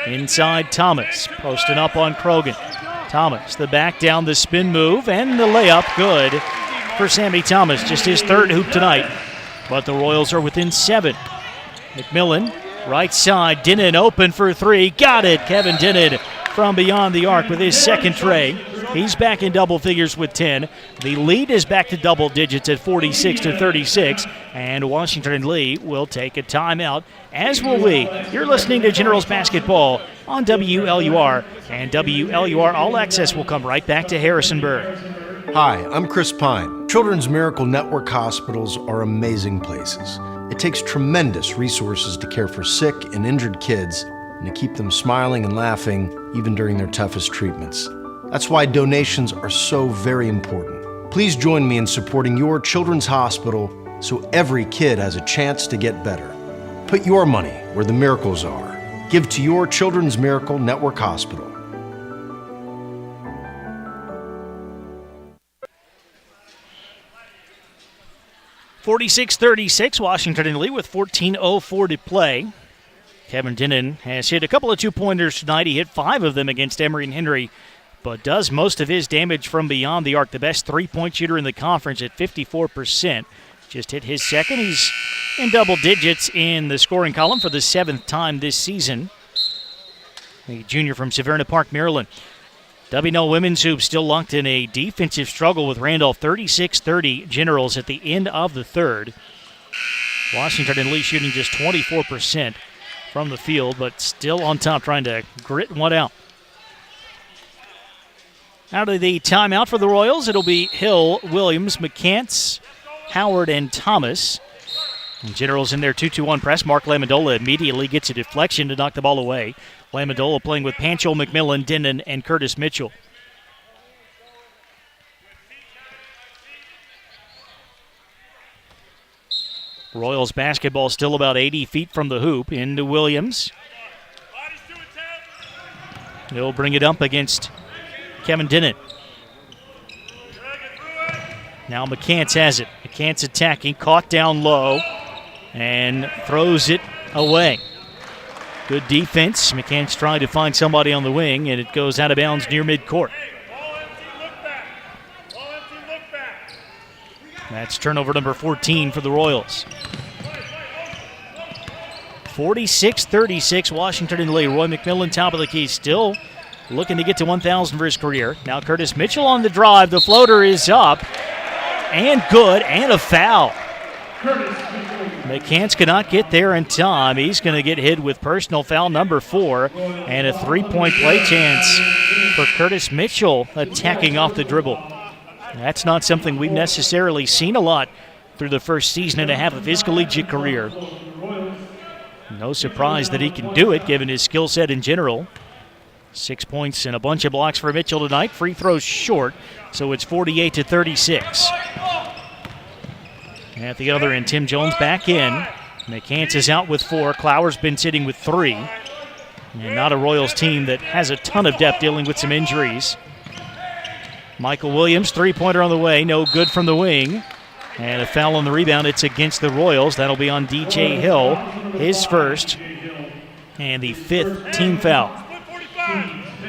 Speaker 2: Inside Thomas, posting up on Krogan. Thomas, the back down, the spin move, and the layup good for Sammy Thomas. Just his 3rd hoop tonight. But the Royals are within 7. McMillan, right side, Denon open for 3. Got it, Kevin Denon from beyond the arc with his 2nd tray. He's back in double figures with 10. The lead is back to double digits at 46-36, and Washington and Lee will take a timeout, as will we. You're listening to Generals Basketball on WLUR, and WLUR All Access will come right back to Harrisonburg.
Speaker 16: Hi, I'm Chris Pine. Children's Miracle Network hospitals are amazing places. It takes tremendous resources to care for sick and injured kids and to keep them smiling and laughing even during their toughest treatments. That's why donations are so very important. Please join me in supporting your children's hospital so every kid has a chance to get better. Put your money where the miracles are. Give to your Children's Miracle Network Hospital.
Speaker 2: 46-36, Washington in the lead with 14:04 to play. Kevin Dinnan has hit a couple of two-pointers tonight. He hit 5 of them against Emory and Henry, but does most of his damage from beyond the arc. The best three-point shooter in the conference at 54%. Just hit his second. He's in double digits in the scoring column for the 7th time this season. The junior from Severna Park, Maryland. W&L Women's Hoop still locked in a defensive struggle with Randolph, 36-30 Generals at the end of the third. Washington in lead shooting just 24% from the field, but still on top trying to grit one out. Out of the timeout for the Royals, it'll be Hill, Williams, McCants, Howard, and Thomas. And Generals in their 2-2-1 press. Mark Lamondola immediately gets a deflection to knock the ball away. Lamondola playing with Panchel, McMillan, Dinnan, and Curtis Mitchell. Royals basketball still about 80 feet from the hoop. Into Williams. He'll bring it up against Kevin Dinnan. Now McCants has it. McCants attacking, caught down low, and throws it away. Good defense. McCants trying to find somebody on the wing, and it goes out of bounds near midcourt. That's turnover number 14 for the Royals. 46-36, Washington in the lead. Roy McMillan, top of the key, still looking to get to 1,000 for his career. Now Curtis Mitchell on the drive. The floater is up and good, and a foul. McCants cannot get there in time. He's going to get hit with personal foul number 4 and a three-point play chance for Curtis Mitchell attacking off the dribble. That's not something we've necessarily seen a lot through the first season and a half of his collegiate career. No surprise that he can do it given his skill set in general. 6 points and a bunch of blocks for Mitchell tonight. Free throws short, so it's 48-36. At the other end, Tim Jones back in. McCants is out with 4. Clower's been sitting with 3. And not a Royals team that has a ton of depth, dealing with some injuries. Michael Williams, three-pointer on the way. No good from the wing. And a foul on the rebound. It's against the Royals. That'll be on DJ Hill. His first. And the 5th team foul.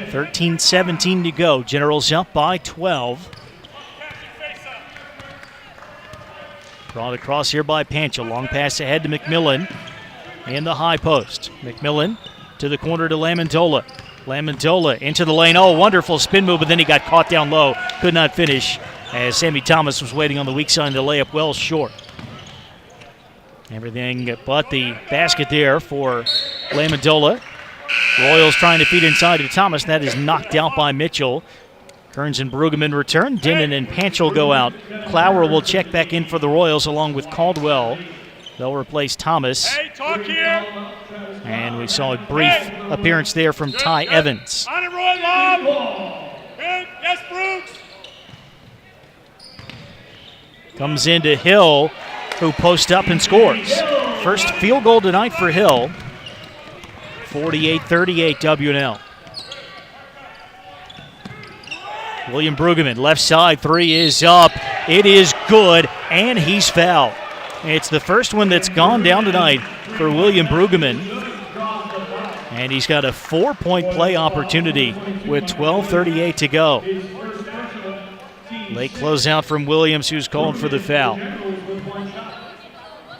Speaker 2: 13-17 to go. Generals up by 12. Brought across here by Panchel. Long pass ahead to McMillan in the high post. McMillan to the corner to Lamondola. Lamondola into the lane. Oh, wonderful spin move, but then he got caught down low. Could not finish as Sammy Thomas was waiting on the weak side to lay up well short. Everything but the basket there for Lamondola. Royals trying to feed inside to Thomas. That is knocked out by Mitchell. Kearns and Brueggemann return. Dinnan and Panchel go out. Clower will check back in for the Royals along with Caldwell. They'll replace Thomas.
Speaker 15: Hey, talk here.
Speaker 2: And we saw a brief appearance there from Ty Evans.
Speaker 15: On it, Roy, lob. Good. Yes, Brooks.
Speaker 2: Comes into Hill, who posts up and scores. First field goal tonight for Hill. 48-38 W&L. William Brueggemann, left side, 3 is up. It is good, and he's fouled. It's the first one that's gone down tonight for William Brueggemann. And he's got a 4-point play opportunity with 12:38 to go. Late closeout from Williams, who's called for the foul.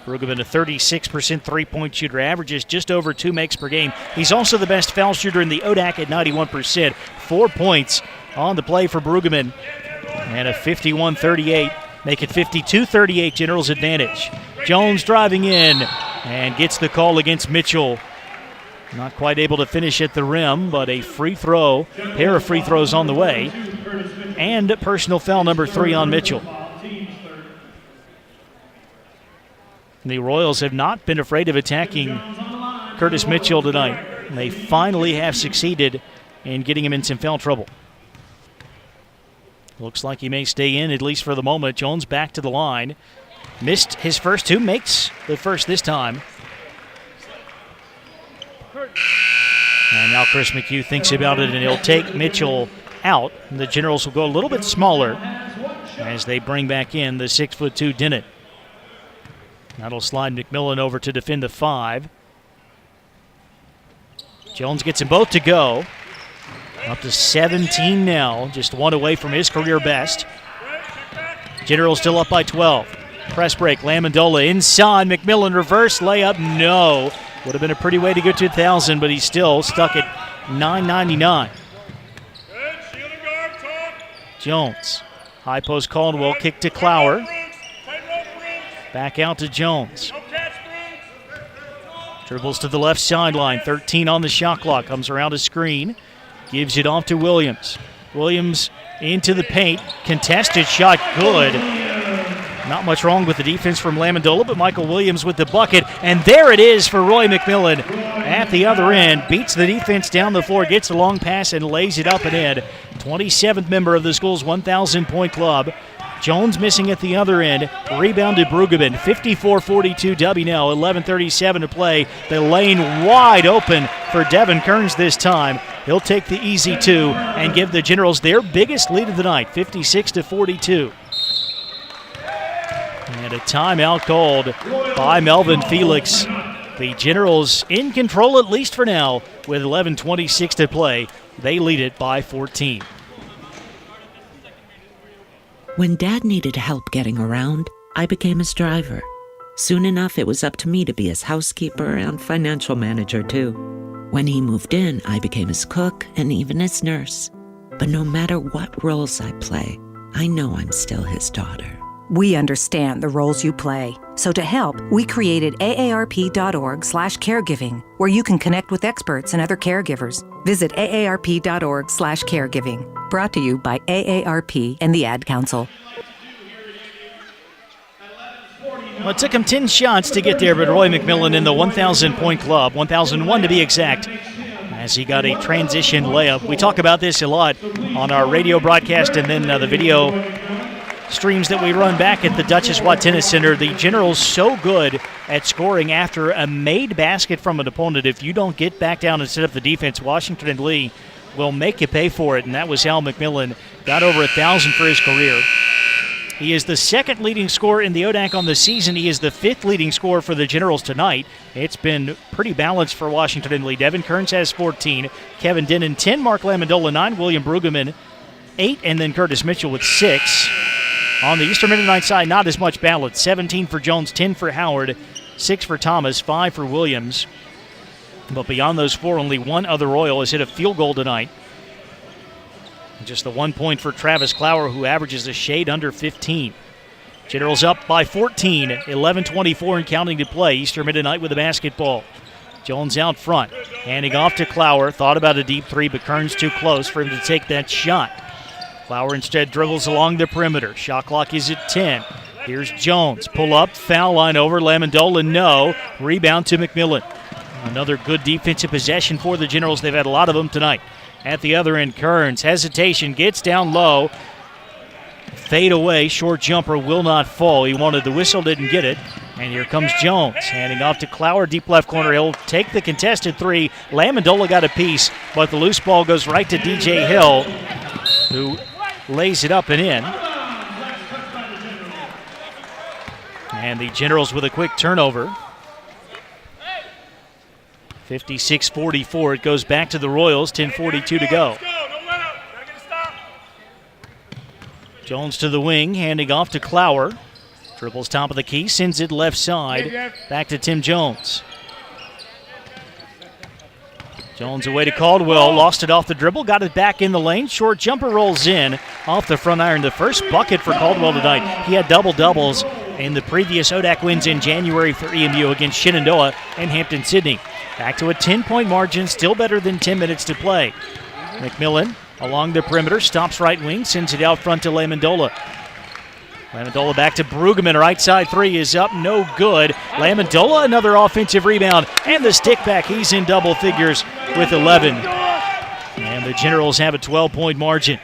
Speaker 2: Brueggemann, a 36% three-point shooter, averages just over 2 makes per game. He's also the best foul shooter in the ODAC at 91%. 4 points on the play for Brueggemann. And a 51-38, make it 52-38 Generals advantage. Jones driving in and gets the call against Mitchell. Not quite able to finish at the rim, but a free throw, pair of free throws on the way. And personal foul number 3 on Mitchell. The Royals have not been afraid of attacking Curtis Mitchell tonight. They finally have succeeded in getting him in some foul trouble. Looks like he may stay in, at least for the moment. Jones back to the line. Missed his first 2, makes the first this time. And now Chris McHugh thinks about it, and he'll take Mitchell out. The Generals will go a little bit smaller as they bring back in the 6'2" Dinnan. That'll slide McMillan over to defend the 5. Jones gets them both to go. Up to 17 now, just one away from his career best. Generals still up by 12. Press break, Lamendola inside, McMillan reverse layup, no. Would have been a pretty way to get to 1,000, but he's still stuck at 999. Jones, high post Caldwell, kick to Clower. Back out to Jones. Dribbles to the left sideline, 13 on the shot clock, comes around a screen, gives it off to Williams. Williams into the paint, contested shot, good. Not much wrong with the defense from Lamendola, but Michael Williams with the bucket, and there it is for Roy McMillan at the other end. Beats the defense down the floor, gets a long pass, and lays it up and in. 27th member of the school's 1,000-point club. Jones missing at the other end. Rebound to Brueggemann. 54-42 W now. 11:37 to play. The lane wide open for Devin Kearns this time. He'll take the easy 2 and give the Generals their biggest lead of the night, 56-42. And a timeout called by Melvin Felix. The Generals in control, at least for now, with 11:26 to play. They lead it by 14.
Speaker 1: When Dad needed help getting around, I became his driver. Soon enough, it was up to me to be his housekeeper and financial manager, too. When he moved in, I became his cook and even his nurse. But no matter what roles I play, I know I'm still his daughter.
Speaker 17: We understand the roles you play. So to help, we created aarp.org/caregiving, where you can connect with experts and other caregivers. Visit aarp.org/caregiving. Brought to you by AARP and the Ad Council.
Speaker 2: Well, it took him 10 shots to get there, but Roy McMillan in the 1,000-point club, 1,001 to be exact, as he got a transition layup. We talk about this a lot on our radio broadcast and then the video streams that we run back at the Duchess Watt Tennis Center. The Generals so good at scoring after a made basket from an opponent. If you don't get back down and set up the defense, Washington and Lee will make you pay for it, and that was how McMillan got over 1,000 for his career. He is the second leading scorer in the ODAC on the season. He is the 5th leading scorer for the Generals tonight. It's been pretty balanced for Washington and Lee. Devin Kearns has 14, Kevin Denon 10, Mark Lamendola 9, William Brueggemann 8, and then Curtis Mitchell with 6. On the Eastern Mennonite side, not as much balance. 17 for Jones, 10 for Howard, 6 for Thomas, 5 for Williams. But beyond those 4, only one other Royal has hit a field goal tonight. Just the 1 point for Travis Clower, who averages a shade under 15. Generals up by 14, 11:24 and counting to play. Eastern Mennonite with the basketball. Jones out front, handing off to Clower. Thought about a deep 3, but Kearns too close for him to take that shot. Clower instead dribbles along the perimeter. Shot clock is at 10. Here's Jones. Pull up, foul line over. Lamendola, no. Rebound to McMillan. Another good defensive possession for the Generals. They've had a lot of them tonight. At the other end, Kearns, hesitation, gets down low. Fade away, short jumper will not fall. He wanted the whistle, didn't get it. And here comes Jones, handing off to Clower, deep left corner. He'll take the contested 3. Lamendola got a piece, but the loose ball goes right to DJ Hill, who lays it up and in. And the Generals with a quick turnover. 56-44. It goes back to the Royals. 10:42 to go. Jones to the wing, handing off to Clower. Dribbles top of the key, sends it left side. Back to Tim Jones. Jones away to Caldwell. Lost it off the dribble. Got it back in the lane. Short jumper rolls in off the front iron. The first bucket for Caldwell tonight. He had double-doubles in the previous ODAC wins in January for EMU against Shenandoah and Hampton-Sydney. Back to a 10-point margin, still better than 10 minutes to play. McMillan along the perimeter, stops right wing, sends it out front to Lamendola. Lamendola back to Brueggemann, right side 3 is up, no good. Lamendola, another offensive rebound, and the stick back, he's in double figures with 11. And the Generals have a 12-point margin.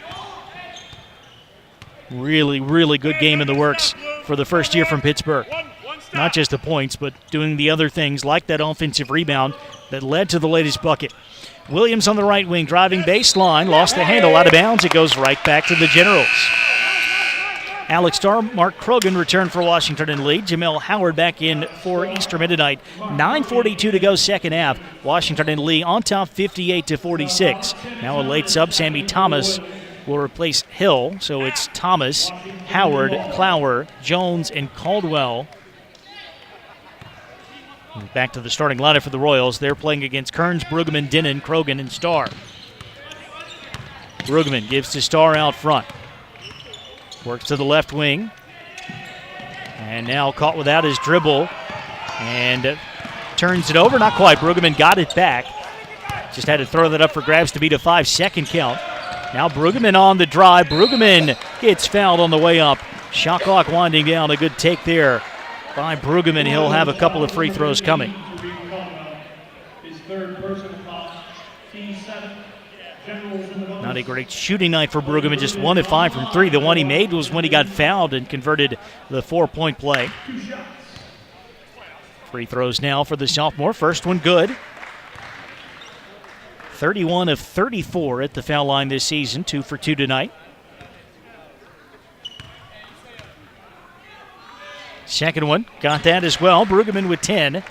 Speaker 2: Really, really good game in the works for the first year from Pittsburgh. Not just the points, but doing the other things like that offensive rebound that led to the latest bucket. Williams on the right wing, driving baseline, lost the handle, out of bounds. It goes right back to the Generals. Alex Starr, Mark Krogan return for Washington in lead. Jamel Howard back in for Eastern Mennonite. 9:42 to go second half. Washington in lead on top 58-46. Now a late sub, Sammy Thomas will replace Hill. So it's Thomas, Howard, Clower, Jones, and Caldwell. Back to the starting lineup for the Royals. They're playing against Kearns, Brueggemann, Denon, Krogan, and Starr. Brueggemann gives to Starr out front. Works to the left wing. And now caught without his dribble. And turns it over. Not quite. Brueggemann got it back. Just had to throw that up for grabs to beat a 5-second count. Now Brueggemann on the drive. Brueggemann gets fouled on the way up. Shot clock winding down. A good take there by Brueggemann. He'll have a couple of free throws coming.
Speaker 15: His third personal foul. Team 7.
Speaker 2: Not a great shooting night for Brueggemann, just 1 of 5 from 3. The one he made was when he got fouled and converted the 4-point play. Free throws now for the sophomore. First one good. 31 of 34 at the foul line this season, 2 for 2 tonight. Second one, got that as well. Brueggemann with 10.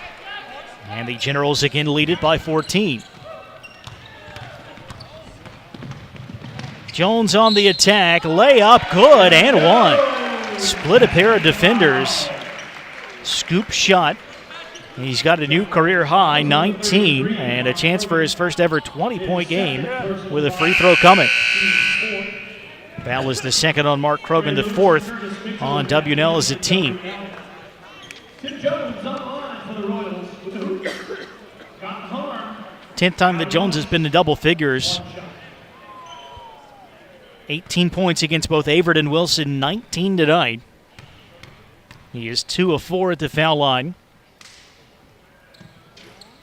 Speaker 2: And the Generals again lead it by 14. Jones on the attack, layup, good, and one. Split a pair of defenders. Scoop shot. He's got a new career high, 19, and a chance for his first ever 20-point game with a free throw coming. Foul is the second on Mark Krogan, the fourth on WNL as a team.
Speaker 15: Tim Jones on the line for the Royals with the hoop. Got harm.
Speaker 2: 10th time that Jones has been in double figures. 18 points against both Avert and Wilson, 19 tonight. He is 2 of 4 at the foul line.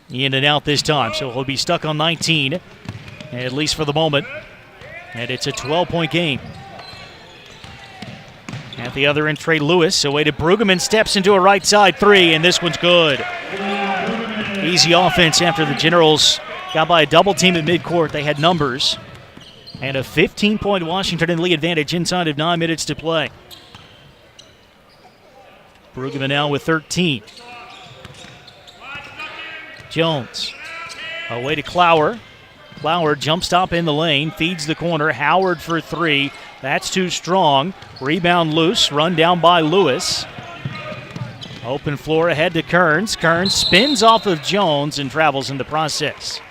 Speaker 2: In and out this time, so he'll be stuck on 19, at least for the moment. And it's a 12-point game. At the other end, Trey Lewis, away to Brueggemann, steps into a right side 3, and this one's good. Easy offense after the Generals got by a double team at midcourt. They had numbers. And a 15-point Washington in lead advantage inside of 9 minutes to play. Brueggemann now with 13. Jones away to Clower. Clower jump stop in the lane, feeds the corner. Howard for 3. That's too strong. Rebound loose, run down by Lewis. Open floor ahead to Kearns. Kearns spins off of Jones and travels in the process.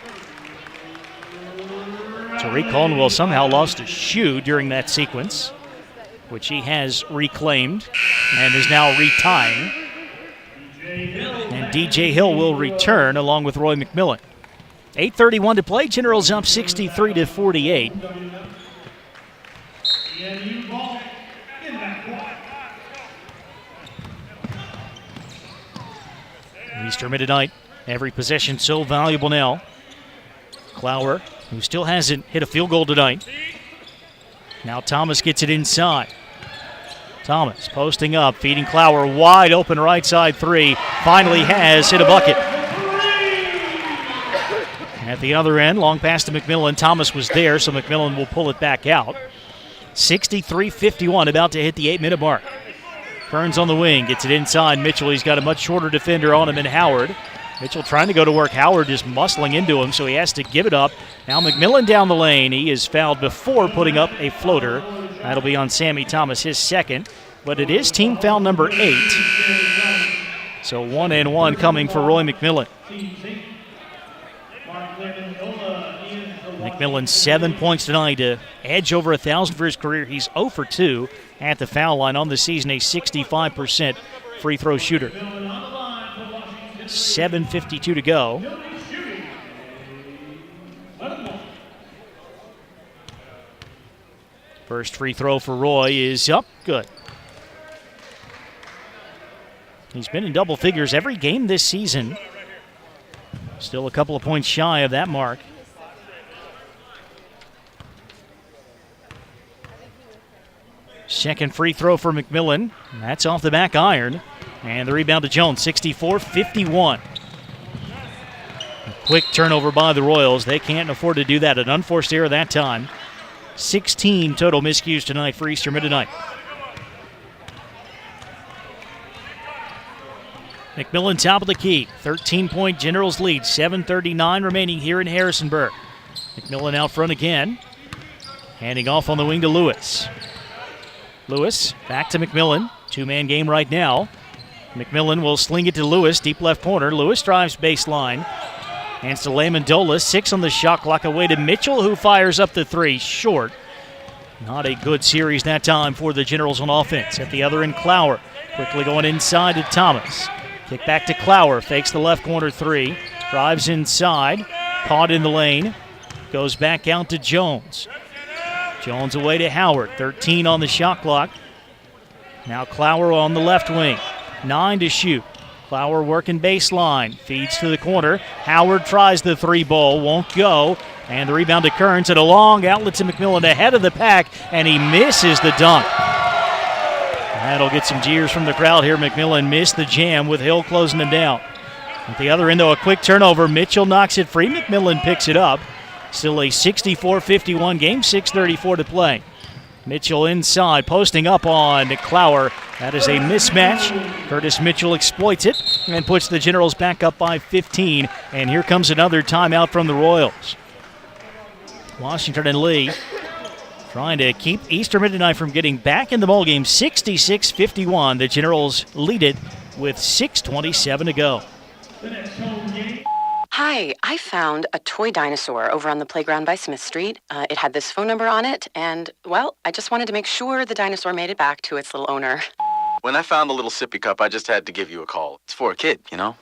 Speaker 2: Tariq Caldwell somehow lost a shoe during that sequence, which he has reclaimed and is now retying. And DJ Hill will return along with Roy McMillan. 8:31 to play. Generals up 63-48. Eastern Mennonite, every possession so valuable now. Clower, who still hasn't hit a field goal tonight. Now Thomas gets it inside. Thomas posting up, feeding Clower, wide open right side 3. Finally has hit a bucket. At the other end, long pass to McMillan. Thomas was there, so McMillan will pull it back out. 63-51, about to hit the 8-minute mark. Kearns on the wing, gets it inside. Mitchell, he's got a much shorter defender on him in Howard. Mitchell trying to go to work. Howard just muscling into him, so he has to give it up. Now McMillan down the lane. He is fouled before putting up a floater. That'll be on Sammy Thomas, his second. But it is team foul number 8. So 1 and 1 coming for Roy McMillan. McMillan 7 points tonight to edge over 1,000 for his career. He's 0 for 2 at the foul line on the season, a 65% free throw shooter. 7:52 to go. First free throw for Roy is up, good. He's been in double figures every game this season. Still a couple of points shy of that mark. Second free throw for McMillan. That's off the back iron. And the rebound to Jones, 64-51. A quick turnover by the Royals. They can't afford to do that. An unforced error that time. 16 total miscues tonight for Eastern Mennonite. McMillan top of the key. 13-point Generals lead. 7:39 remaining here in Harrisonburg. McMillan out front again. Handing off on the wing to Lewis. Lewis back to McMillan. Two-man game right now. McMillan will sling it to Lewis, deep left corner. Lewis drives baseline. Hands to Amendola. 6 on the shot clock, away to Mitchell, who fires up the three. Short. Not a good series that time for the Generals on offense. At the other end, Clower quickly going inside to Thomas. Kick back to Clower. Fakes the left corner three. Drives inside. Caught in the lane. Goes back out to Jones. Jones away to Howard. 13 on the shot clock. Now Clower on the left wing. 9 to shoot. Clower working baseline. Feeds to the corner. Howard tries the three ball. Won't go. And the rebound to Kearns and a long outlet to McMillan ahead of the pack. And he misses the dunk. That'll get some jeers from the crowd here. McMillan missed the jam with Hill closing him down. At the other end, though, a quick turnover. Mitchell knocks it free. McMillan picks it up. Still a 64-51 game. 6:34 to play. Mitchell inside, posting up on Clower. That is a mismatch. Curtis Mitchell exploits it and puts the Generals back up by 15. And here comes another timeout from the Royals. Washington and Lee trying to keep Eastern Mid-Atlantic from getting back in the ballgame. 66-51. The Generals lead it with 6:27 to go.
Speaker 4: Hi, I found a toy dinosaur over on the playground by Smith Street. It had this phone number on it, and, well, I just wanted to make sure the dinosaur made it back to its little owner.
Speaker 11: When I found the little sippy cup, I just had to give you a call. It's for a kid, you know?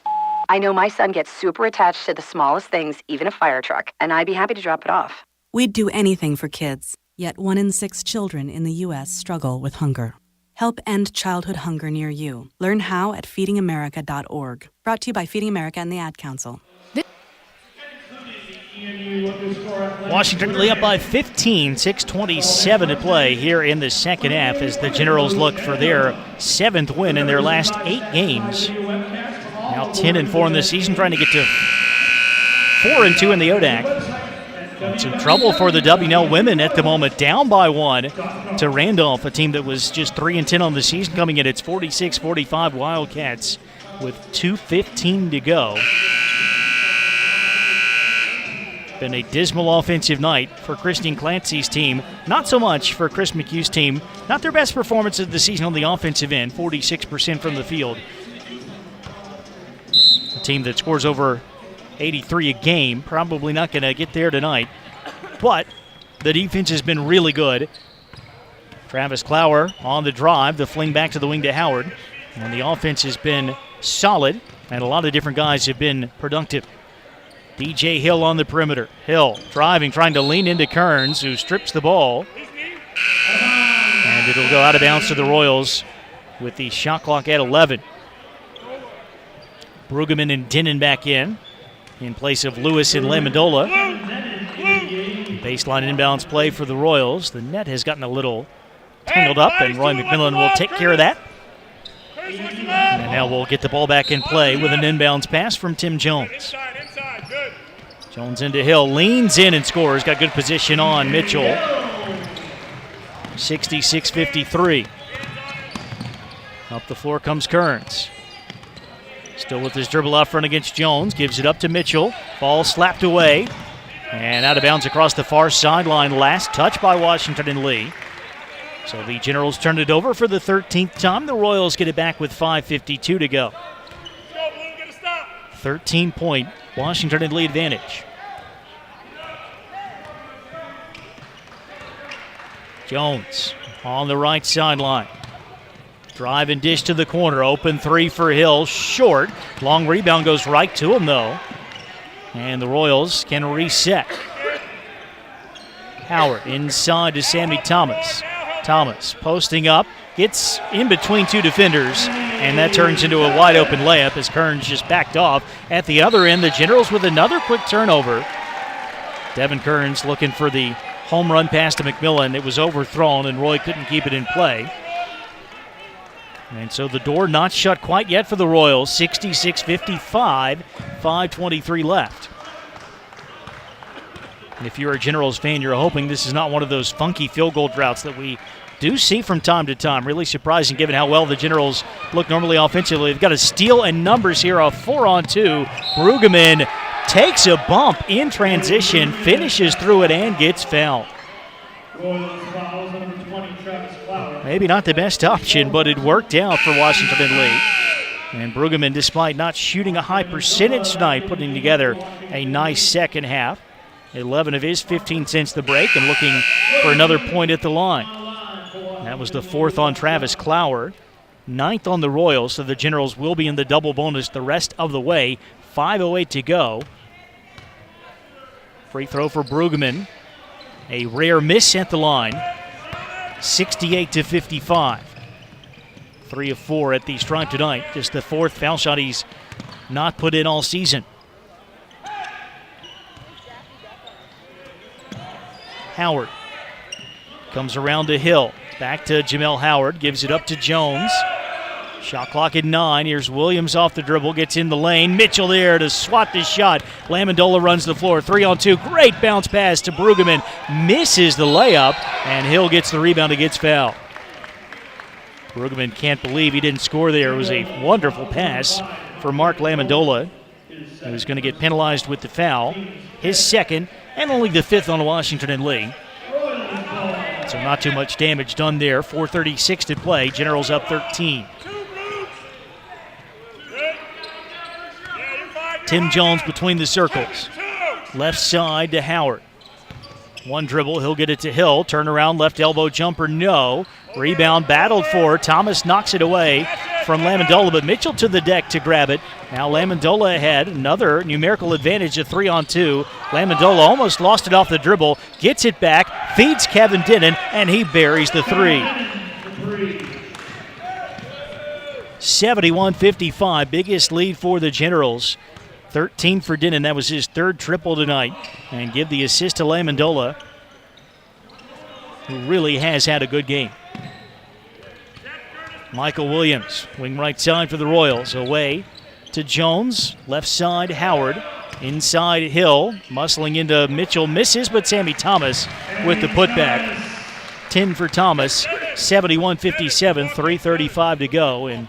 Speaker 4: I know my son gets super attached to the smallest things, even a fire truck, and I'd be happy to drop it off.
Speaker 18: We'd do anything for kids, yet 1 in 6 children in the U.S. struggle with hunger. Help end childhood hunger near you. Learn how at feedingamerica.org. Brought to you by Feeding America and the Ad Council.
Speaker 2: Washington Lee up by 15, 6:27 to play here in the second half as the Generals look for their 7th win in their last 8 games. Now 10-4 in the season, trying to get to 4-2 in the ODAC. It's in trouble for the WNL women at the moment, down by 1 to Randolph, a team that was just 3-10 on the season, coming in its 46-45 Wildcats with 2:15 to go. Been a dismal offensive night for Christine Clancy's team. Not so much for Chris McHugh's team. Not their best performance of the season on the offensive end, 46% from the field. A team that scores over 83 a game, probably not going to get there tonight. But the defense has been really good. Travis Clower on the drive, the fling back to the wing to Howard. And the offense has been solid, and a lot of different guys have been productive. DJ Hill on the perimeter. Hill driving, trying to lean into Kearns, who strips the ball. And it'll go out of bounds to the Royals with the shot clock at 11. Brueggemann and Denon back in place of Lewis and Amendola. Baseline inbounds play for the Royals. The net has gotten a little tangled up, and Roy McMillan will take care of that. And now we'll get the ball back in play with an inbounds pass from Tim Jones. Jones into Hill, leans in and scores. Got good position on Mitchell. 66-53. Up the floor comes Kearns. Still with his dribble out front against Jones. Gives it up to Mitchell. Ball slapped away. And out of bounds across the far sideline. Last touch by Washington and Lee. So the Generals turned it over for the 13th time. The Royals get it back with 5:52 to go. 13-point Washington and Lee advantage. Jones on the right sideline. Drive and dish to the corner. Open three for Hill. Short. Long rebound goes right to him, though. And the Royals can reset. Howard inside to Sammy Thomas. Thomas posting up. Gets in between two defenders. And that turns into a wide open layup as Kearns just backed off. At the other end, the Generals with another quick turnover. Devin Kearns looking for the home run pass to McMillan. It was overthrown, and Roy couldn't keep it in play. And so the door not shut quite yet for the Royals. 66-55, 5:23 left. And if you're a Generals fan, you're hoping this is not one of those funky field goal droughts that we do see from time to time. Really surprising given how well the Generals look normally offensively. They've got a steal and numbers here, a 4-on-2. Brueggemann takes a bump in transition, finishes through it, and gets fouled. Maybe not the best option, but it worked out for Washington and Lee. And Brueggemann, despite not shooting a high percentage tonight, putting together a nice second half. 11 of his 15 since the break, and looking for another point at the line. That was the 4th on Travis Clower, 9th on the Royals, so the Generals will be in the double bonus the rest of the way. 5:08 to go. Free throw for Brueggemann. A rare miss at the line. 68-55. 3 of 4 at the stripe tonight. Just the 4th foul shot he's not put in all season. Howard comes around to Hill. Back to Jamel Howard. Gives it up to Jones. Shot clock at 9. Here's Williams off the dribble. Gets in the lane. Mitchell there to swat the shot. Lamendola runs the floor. 3-on-2. Great bounce pass to Brueggemann. Misses the layup. And Hill gets the rebound and gets fouled. Brueggemann can't believe he didn't score there. It was a wonderful pass for Mark Lamendola, who's going to get penalized with the foul. His second, and only the 5th on Washington and Lee. So not too much damage done there. 4:36 to play. Generals up 13. Tim Jones between the circles. Left side to Howard. One dribble, he'll get it to Hill. Turn around, left elbow jumper, no. Rebound battled for. Thomas knocks it away from Lamendola, but Mitchell to the deck to grab it. Now Lamendola ahead, another numerical advantage of 3-on-2. Lamendola almost lost it off the dribble, gets it back, feeds Kevin Denon, and he buries the 3. 71-55, biggest lead for the Generals. 13 for Denon, that was his 3rd triple tonight. And give the assist to Lamendola, who really has had a good game. Michael Williams, wing right side for the Royals, away to Jones, left side Howard, inside Hill, muscling into Mitchell, misses, but Sammy Thomas with the putback. 10 for Thomas, 71-57, 3:35 to go, and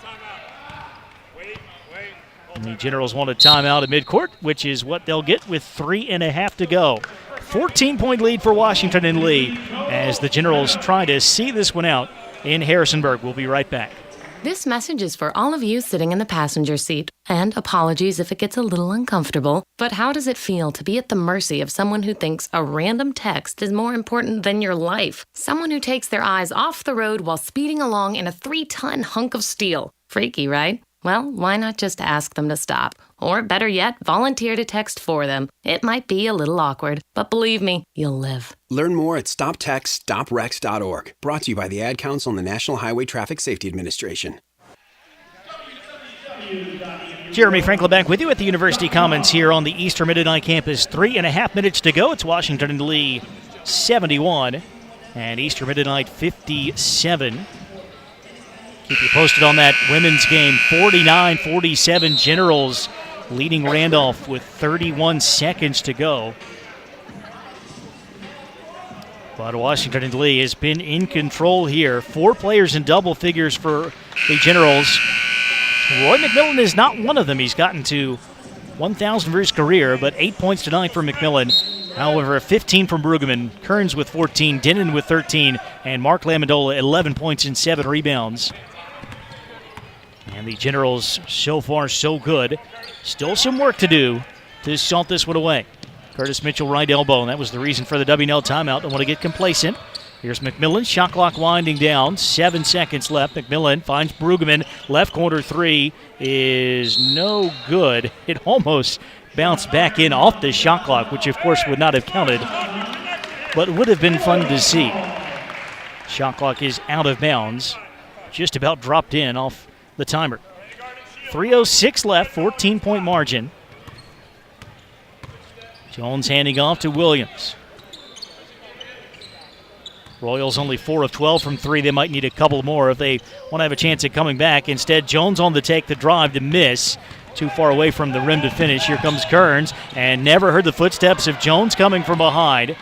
Speaker 2: the Generals want a timeout at midcourt, which is what they'll get with 3.5 to go. 14-point lead for Washington and Lee as the Generals try to see this one out in Harrisonburg. We'll be right back.
Speaker 19: This message is for all of you sitting in the passenger seat. And apologies if it gets a little uncomfortable, but how does it feel to be at the mercy of someone who thinks a random text is more important than your life? Someone who takes their eyes off the road while speeding along in a 3-ton hunk of steel. Freaky, right? Well, why not just ask them to stop? Or better yet, volunteer to text for them. It might be a little awkward, but believe me, you'll live.
Speaker 20: Learn more at StopTextStopWrecks.org. Brought to you by the Ad Council and the National Highway Traffic Safety Administration.
Speaker 2: Jeremy Franklin back with you at the University Commons here on the Eastern Mid-Atlantic campus. 3.5 minutes to go. It's Washington and Lee 71 and Eastern Mid-Atlantic 57. Keep you posted on that women's game. 49-47 Generals leading Randolph with 31 seconds to go. But Washington and Lee has been in control here. 4 players in double figures for the Generals. Roy McMillan is not one of them. He's gotten to 1,000 for his career, but 8 points tonight for McMillan. However, 15 from Brueggemann, Kearns with 14, Denon with 13, and Mark Lamendola 11 points and 7 rebounds. And the Generals, so far, so good. Still some work to do to salt this one away. Curtis Mitchell, right elbow, and that was the reason for the W&L timeout. Don't want to get complacent. Here's McMillan, shot clock winding down, 7 seconds left. McMillan finds Brueggemann, left corner 3 is no good. It almost bounced back in off the shot clock, which of course would not have counted, but would have been fun to see. Shot clock is out of bounds, just about dropped in off the timer. 3:06 left, 14-point margin. Jones handing off to Williams. Royals only 4 of 12 from 3. They might need a couple more if they want to have a chance at coming back. Instead, Jones on the take, the drive to miss. Too far away from the rim to finish. Here comes Kearns, and never heard the footsteps of Jones coming from behind.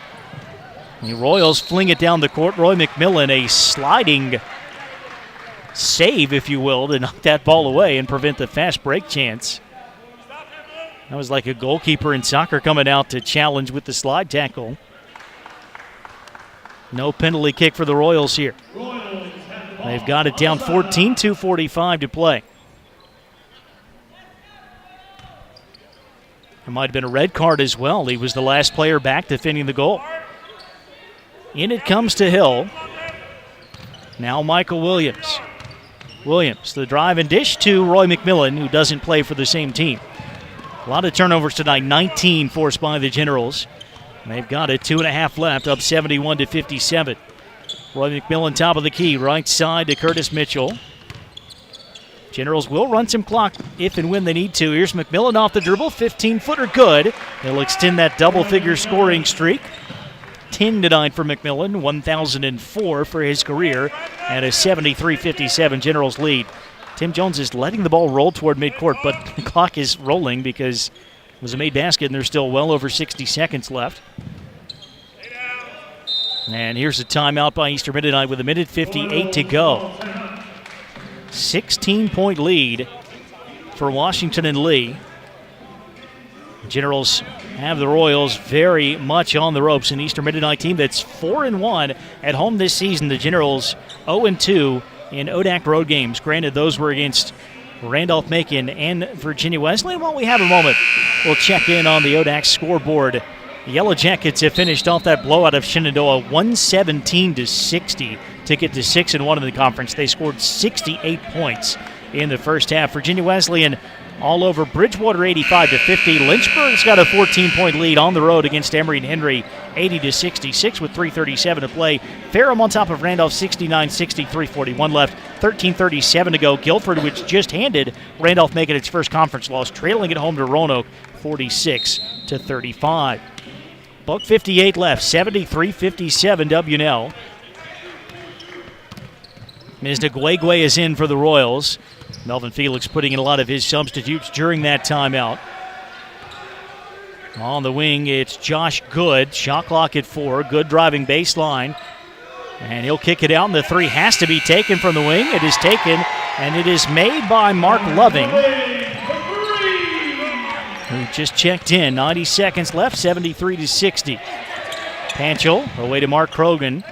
Speaker 2: The Royals fling it down the court. Roy McMillan, a sliding save, if you will, to knock that ball away and prevent the fast break chance. That was like a goalkeeper in soccer coming out to challenge with the slide tackle. No penalty kick for the Royals here. They've got it down 14, 2:45 to play. There might have been a red card as well. He was the last player back defending the goal. In it comes to Hill. Now Michael Williams. Williams, the drive and dish to Roy McMillan, who doesn't play for the same team. A lot of turnovers tonight, 19 forced by the Generals. They've got it, 2.5 left, up 71-57. Roy McMillan, top of the key, right side to Curtis Mitchell. Generals will run some clock if and when they need to. Here's McMillan off the dribble, 15-footer good. They'll extend that double-figure scoring streak. 10 tonight for McMillan, 1,004 for his career, and a 73-57 Generals lead. Tim Jones is letting the ball roll toward midcourt, but the clock is rolling because it was a made basket and there's still well over 60 seconds left. And here's a timeout by Eastern Mennonite with 1:58 to go. 16-point lead for Washington and Lee. Generals have the Royals very much on the ropes. An Eastern Mennonite team that's 4-1 at home this season. The Generals 0-2 in ODAC road games. Granted, those were against Randolph-Macon and Virginia Wesleyan. While we have a moment, we'll check in on the ODAC scoreboard. The Yellow Jackets have finished off that blowout of Shenandoah 117-60 to get to 6-1 in the conference. They scored 68 points in the first half. Virginia Wesleyan all over Bridgewater 85-50. Lynchburg's got a 14-point lead on the road against Emory and Henry 80-66 with 3:37 to play. Ferrum on top of Randolph 69-60, 3:41 left, 13:37 to go. Guilford, which just handed Randolph-Macon its first conference loss, trailing at home to Roanoke 46-35. Buck 58 left, 73-57 W&L. Ms. Nguegwe is in for the Royals. Melvin Felix putting in a lot of his substitutes during that timeout. On the wing, it's Josh Good. Shot clock at 4. Good driving baseline. And he'll kick it out, and the three has to be taken from the wing. It is taken, and it is made by Mark Loving, who just checked in. 90 seconds left, 73-60. Panchel away to Mark Krogan.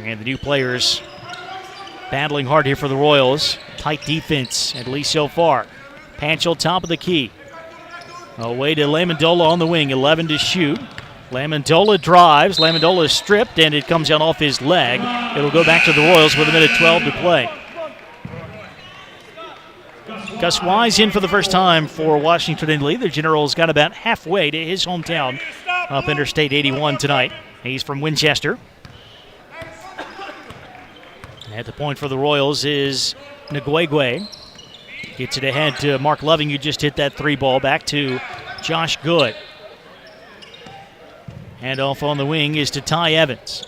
Speaker 2: And the new players battling hard here for the Royals. Tight defense, at least so far. Panchel, top of the key. Away to Lamondola on the wing, 11 to shoot. Lamondola drives. Lamondola is stripped, and it comes down off his leg. It'll go back to the Royals with 1:12 to play. Gus Wise in for the first time for Washington and Lee. The Generals got about halfway to his hometown up Interstate 81 tonight. He's from Winchester. At the point for the Royals is Nguegwe. Gets it ahead to Mark Loving, who just hit that three ball. Back to Josh Good. Handoff on the wing is to Ty Evans.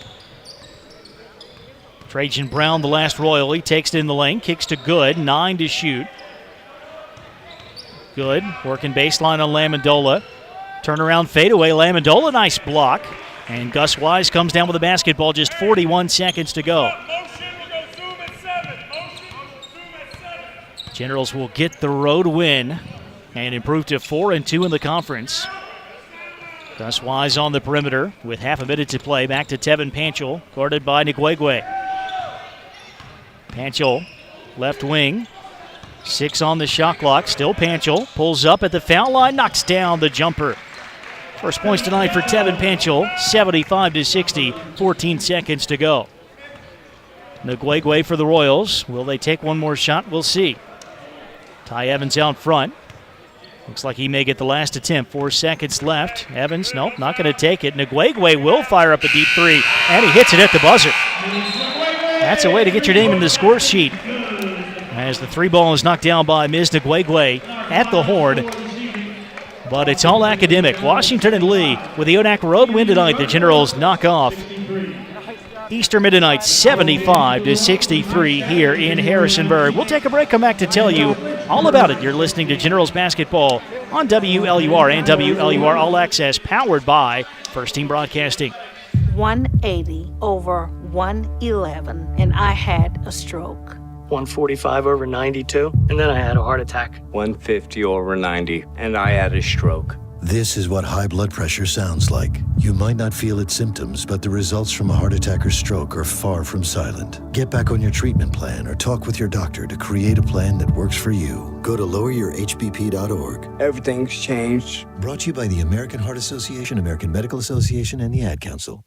Speaker 2: Trajan Brown, the last Royal. He takes it in the lane, kicks to Good, 9 to shoot. Good, working baseline on Lamondola. Turnaround fadeaway, Lamondola, nice block. And Gus Wise comes down with the basketball, just 41 seconds to go. Generals will get the road win and improve to 4-2 in the conference. Gus Wise on the perimeter with half a minute to play. Back to Tevin Panchel, guarded by Nguegwe. Panchel, left wing. 6 on the shot clock. Still Panchel. Pulls up at the foul line, knocks down the jumper. First points tonight for Tevin Panchel, 75-60, 14 seconds to go. Nguegwe for the Royals. Will they take one more shot? We'll see. Ty Evans out front. Looks like he may get the last attempt. 4 seconds left. Evans, nope, not going to take it. Nguegwe will fire up a deep three, and he hits it at the buzzer. That's a way to get your name in the score sheet. As the three ball is knocked down by Ms. Nguegwe at the horn. But it's all academic. Washington and Lee with the ODAC road win tonight. The Generals knock off Eastern Mennonite 75-63 here in Harrisonburg. We'll take a break, come back to tell you all about it. You're listening to Generals Basketball on WLUR and WLUR All Access, powered by First Team Broadcasting.
Speaker 21: 180 over 111, and I had a stroke.
Speaker 22: 145 over 92, and then I had a heart attack.
Speaker 23: 150 over 90, and I had a stroke.
Speaker 24: This is what high blood pressure sounds like. You might not feel its symptoms, but the results from a heart attack or stroke are far from silent. Get back on your treatment plan or talk with your doctor to create a plan that works for you. Go to loweryourhbp.org.
Speaker 23: Everything's changed.
Speaker 24: Brought to you by the American Heart Association, American Medical Association, and the Ad Council.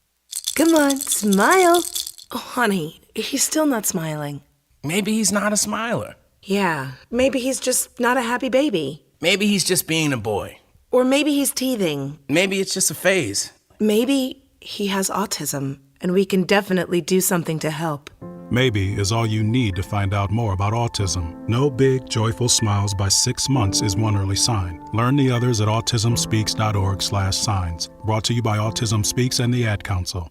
Speaker 3: Come on, smile. Oh, honey, he's still not smiling.
Speaker 25: Maybe he's not a smiler.
Speaker 3: Yeah, maybe he's just not a happy baby.
Speaker 25: Maybe he's just being a boy.
Speaker 3: Or maybe he's teething.
Speaker 25: Maybe it's just a phase.
Speaker 3: Maybe he has autism, and we can definitely do something to help.
Speaker 5: Maybe is all you need to find out more about autism. No big, joyful smiles by 6 months is one early sign. Learn the others at autismspeaks.org/signs. Brought to you by Autism Speaks and the Ad Council.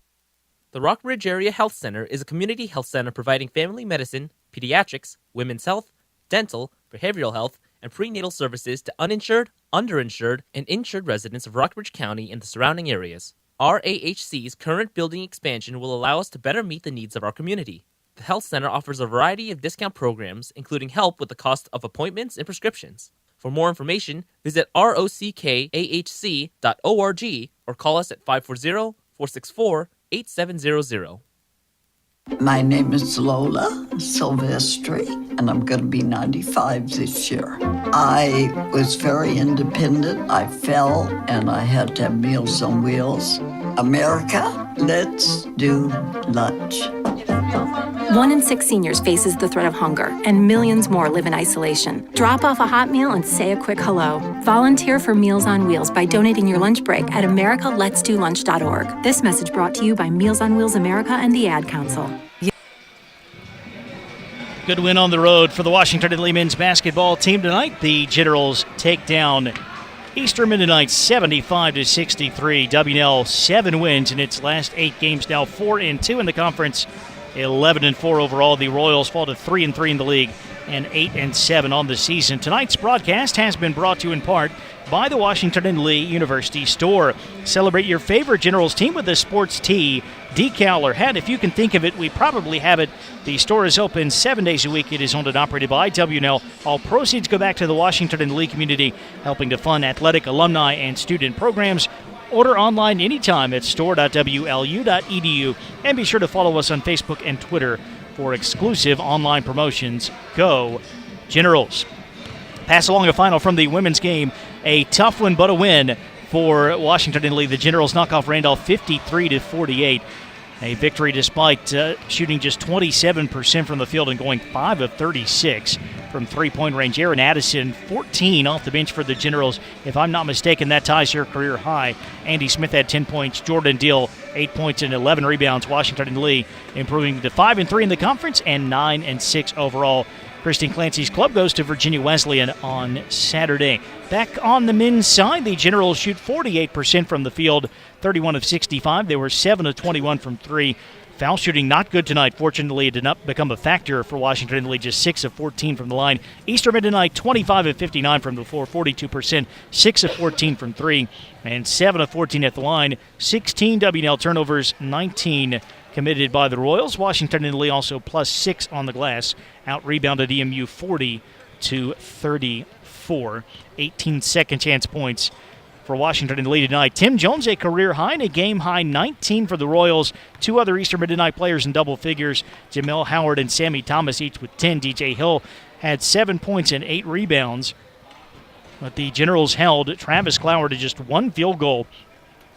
Speaker 6: The Rockbridge Area Health Center is a community health center providing family medicine, pediatrics, women's health, dental, behavioral health, and prenatal services to uninsured, underinsured, and insured residents of Rockbridge County and the surrounding areas. Our AHC's current building expansion will allow us to better meet the needs of our community. The health center offers a variety of discount programs, including help with the cost of appointments and prescriptions. For more information, visit rockahc.org or call us at 540-464-8700.
Speaker 7: My name is Lola Silvestri, and I'm going to be 95 this year. I was very independent. I fell, and I had to have Meals on Wheels. America, let's do lunch.
Speaker 8: 1 in 6 seniors faces the threat of hunger, and millions more live in isolation. Drop off a hot meal and say a quick hello. Volunteer for Meals on Wheels by donating your lunch break at americaletsdolunch.org. This message brought to you by Meals on Wheels America and the Ad Council.
Speaker 2: Good win on the road for the Washington and Lee men's basketball team tonight. The Generals take down Eastern Mennonite 75-63. WNL 7 wins in its last 8 games now, 4-2 in the conference, 11-4 overall. The Royals fall to 3-3 in the league and 8-7 on the season. Tonight's broadcast has been brought to you in part by the Washington and Lee University Store. Celebrate your favorite Generals team with a sports tee, decal, or hat. If you can think of it, we probably have it. The store is open 7 days a week. It is owned and operated by WNL. All proceeds go back to the Washington and Lee community, helping to fund athletic, alumni, and student programs. Order online anytime at store.wlu.edu, and be sure to follow us on Facebook and Twitter for exclusive online promotions. Go Generals. Pass along a final from the women's game. A tough one, but a win for Washington and Lee. The Generals knock off Randolph 53-48. A victory despite shooting just 27% from the field and going 5 of 36 from three-point range. Aaron Addison, 14 off the bench for the Generals. If I'm not mistaken, that ties her career high. Andy Smith had 10 points. Jordan Deal, 8 points and 11 rebounds. Washington and Lee improving to 5-3 in the conference and 9-6 overall. Christine Clancy's club goes to Virginia Wesleyan on Saturday. Back on the men's side, the Generals shoot 48% from the field, 31 of 65. They were 7 of 21 from 3. Foul shooting not good tonight. Fortunately, it did not become a factor for Washington and Lee, just 6 of 14 from the line. Eastern Mennonite, 25 of 59 from the floor, 42%, 6 of 14 from 3, and 7 of 14 at the line. 16 WNL turnovers, 19 committed by the Royals. Washington and Lee also +6 on the glass. Out-rebounded EMU 40-34. 18 second-chance points for Washington and Lee tonight. Tim Jones, a career high and a game-high 19 for the Royals. 2 other Eastern Mennonite players in double figures, Jamel Howard and Sammy Thomas, each with 10. DJ Hill had 7 points and 8 rebounds. But the Generals held Travis Clower to just 1 field goal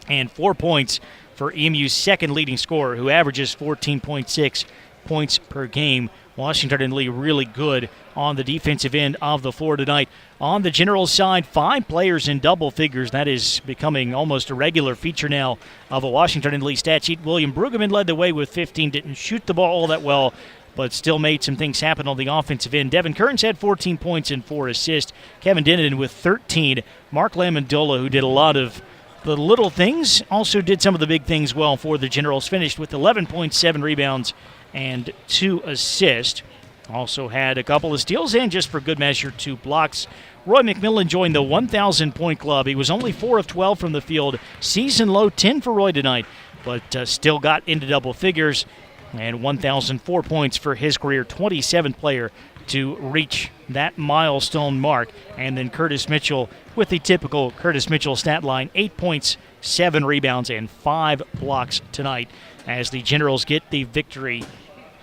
Speaker 2: and 4 points for EMU's second leading scorer, who averages 14.6 points per game. Washington and Lee really good on the defensive end of the floor tonight. On the Generals side, 5 players in double figures. That is becoming almost a regular feature now of a Washington and Lee stat sheet. William Brueggemann led the way with 15. Didn't shoot the ball all that well, but still made some things happen on the offensive end. Devin Kearns had 14 points and 4 assists. Kevin Denon with 13. Mark Lamondola, who did a lot of the little things, also did some of the big things well for the Generals. Finished with 11.7 rebounds and 2 assists. Also had a couple of steals and, just for good measure, 2 blocks. Roy McMillan joined the 1,000-point club. He was only 4 of 12 from the field. Season low 10 for Roy tonight. but still got into double figures, and 1,004 points for his career, 27th player to reach that milestone mark. And then Curtis Mitchell with the typical Curtis Mitchell stat line, 8 points, 7 rebounds, and 5 blocks tonight as the Generals get the victory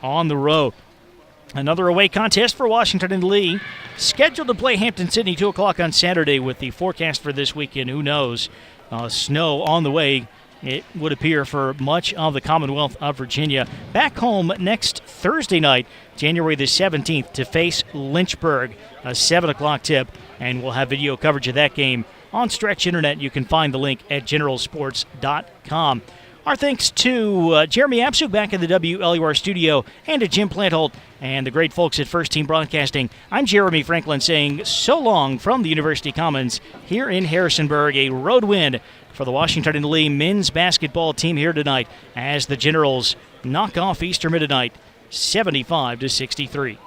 Speaker 2: on the road. Another away contest for Washington and Lee, scheduled to play Hampton-Sydney 2 o'clock on Saturday. With the forecast for this weekend, who knows? Snow on the way, it would appear, for much of the Commonwealth of Virginia. Back home next Thursday night, January the 17th, to face Lynchburg, a 7 o'clock tip, and we'll have video coverage of that game on Stretch Internet. You can find the link at generalsports.com. Our thanks to Jeremy Absuk back in the WLUR studio, and to Jim Plantholt and the great folks at First Team Broadcasting. I'm Jeremy Franklin saying so long from the University Commons here in Harrisonburg. A road win for the Washington and Lee men's basketball team here tonight as the Generals knock off Eastern Mennonite 75-63.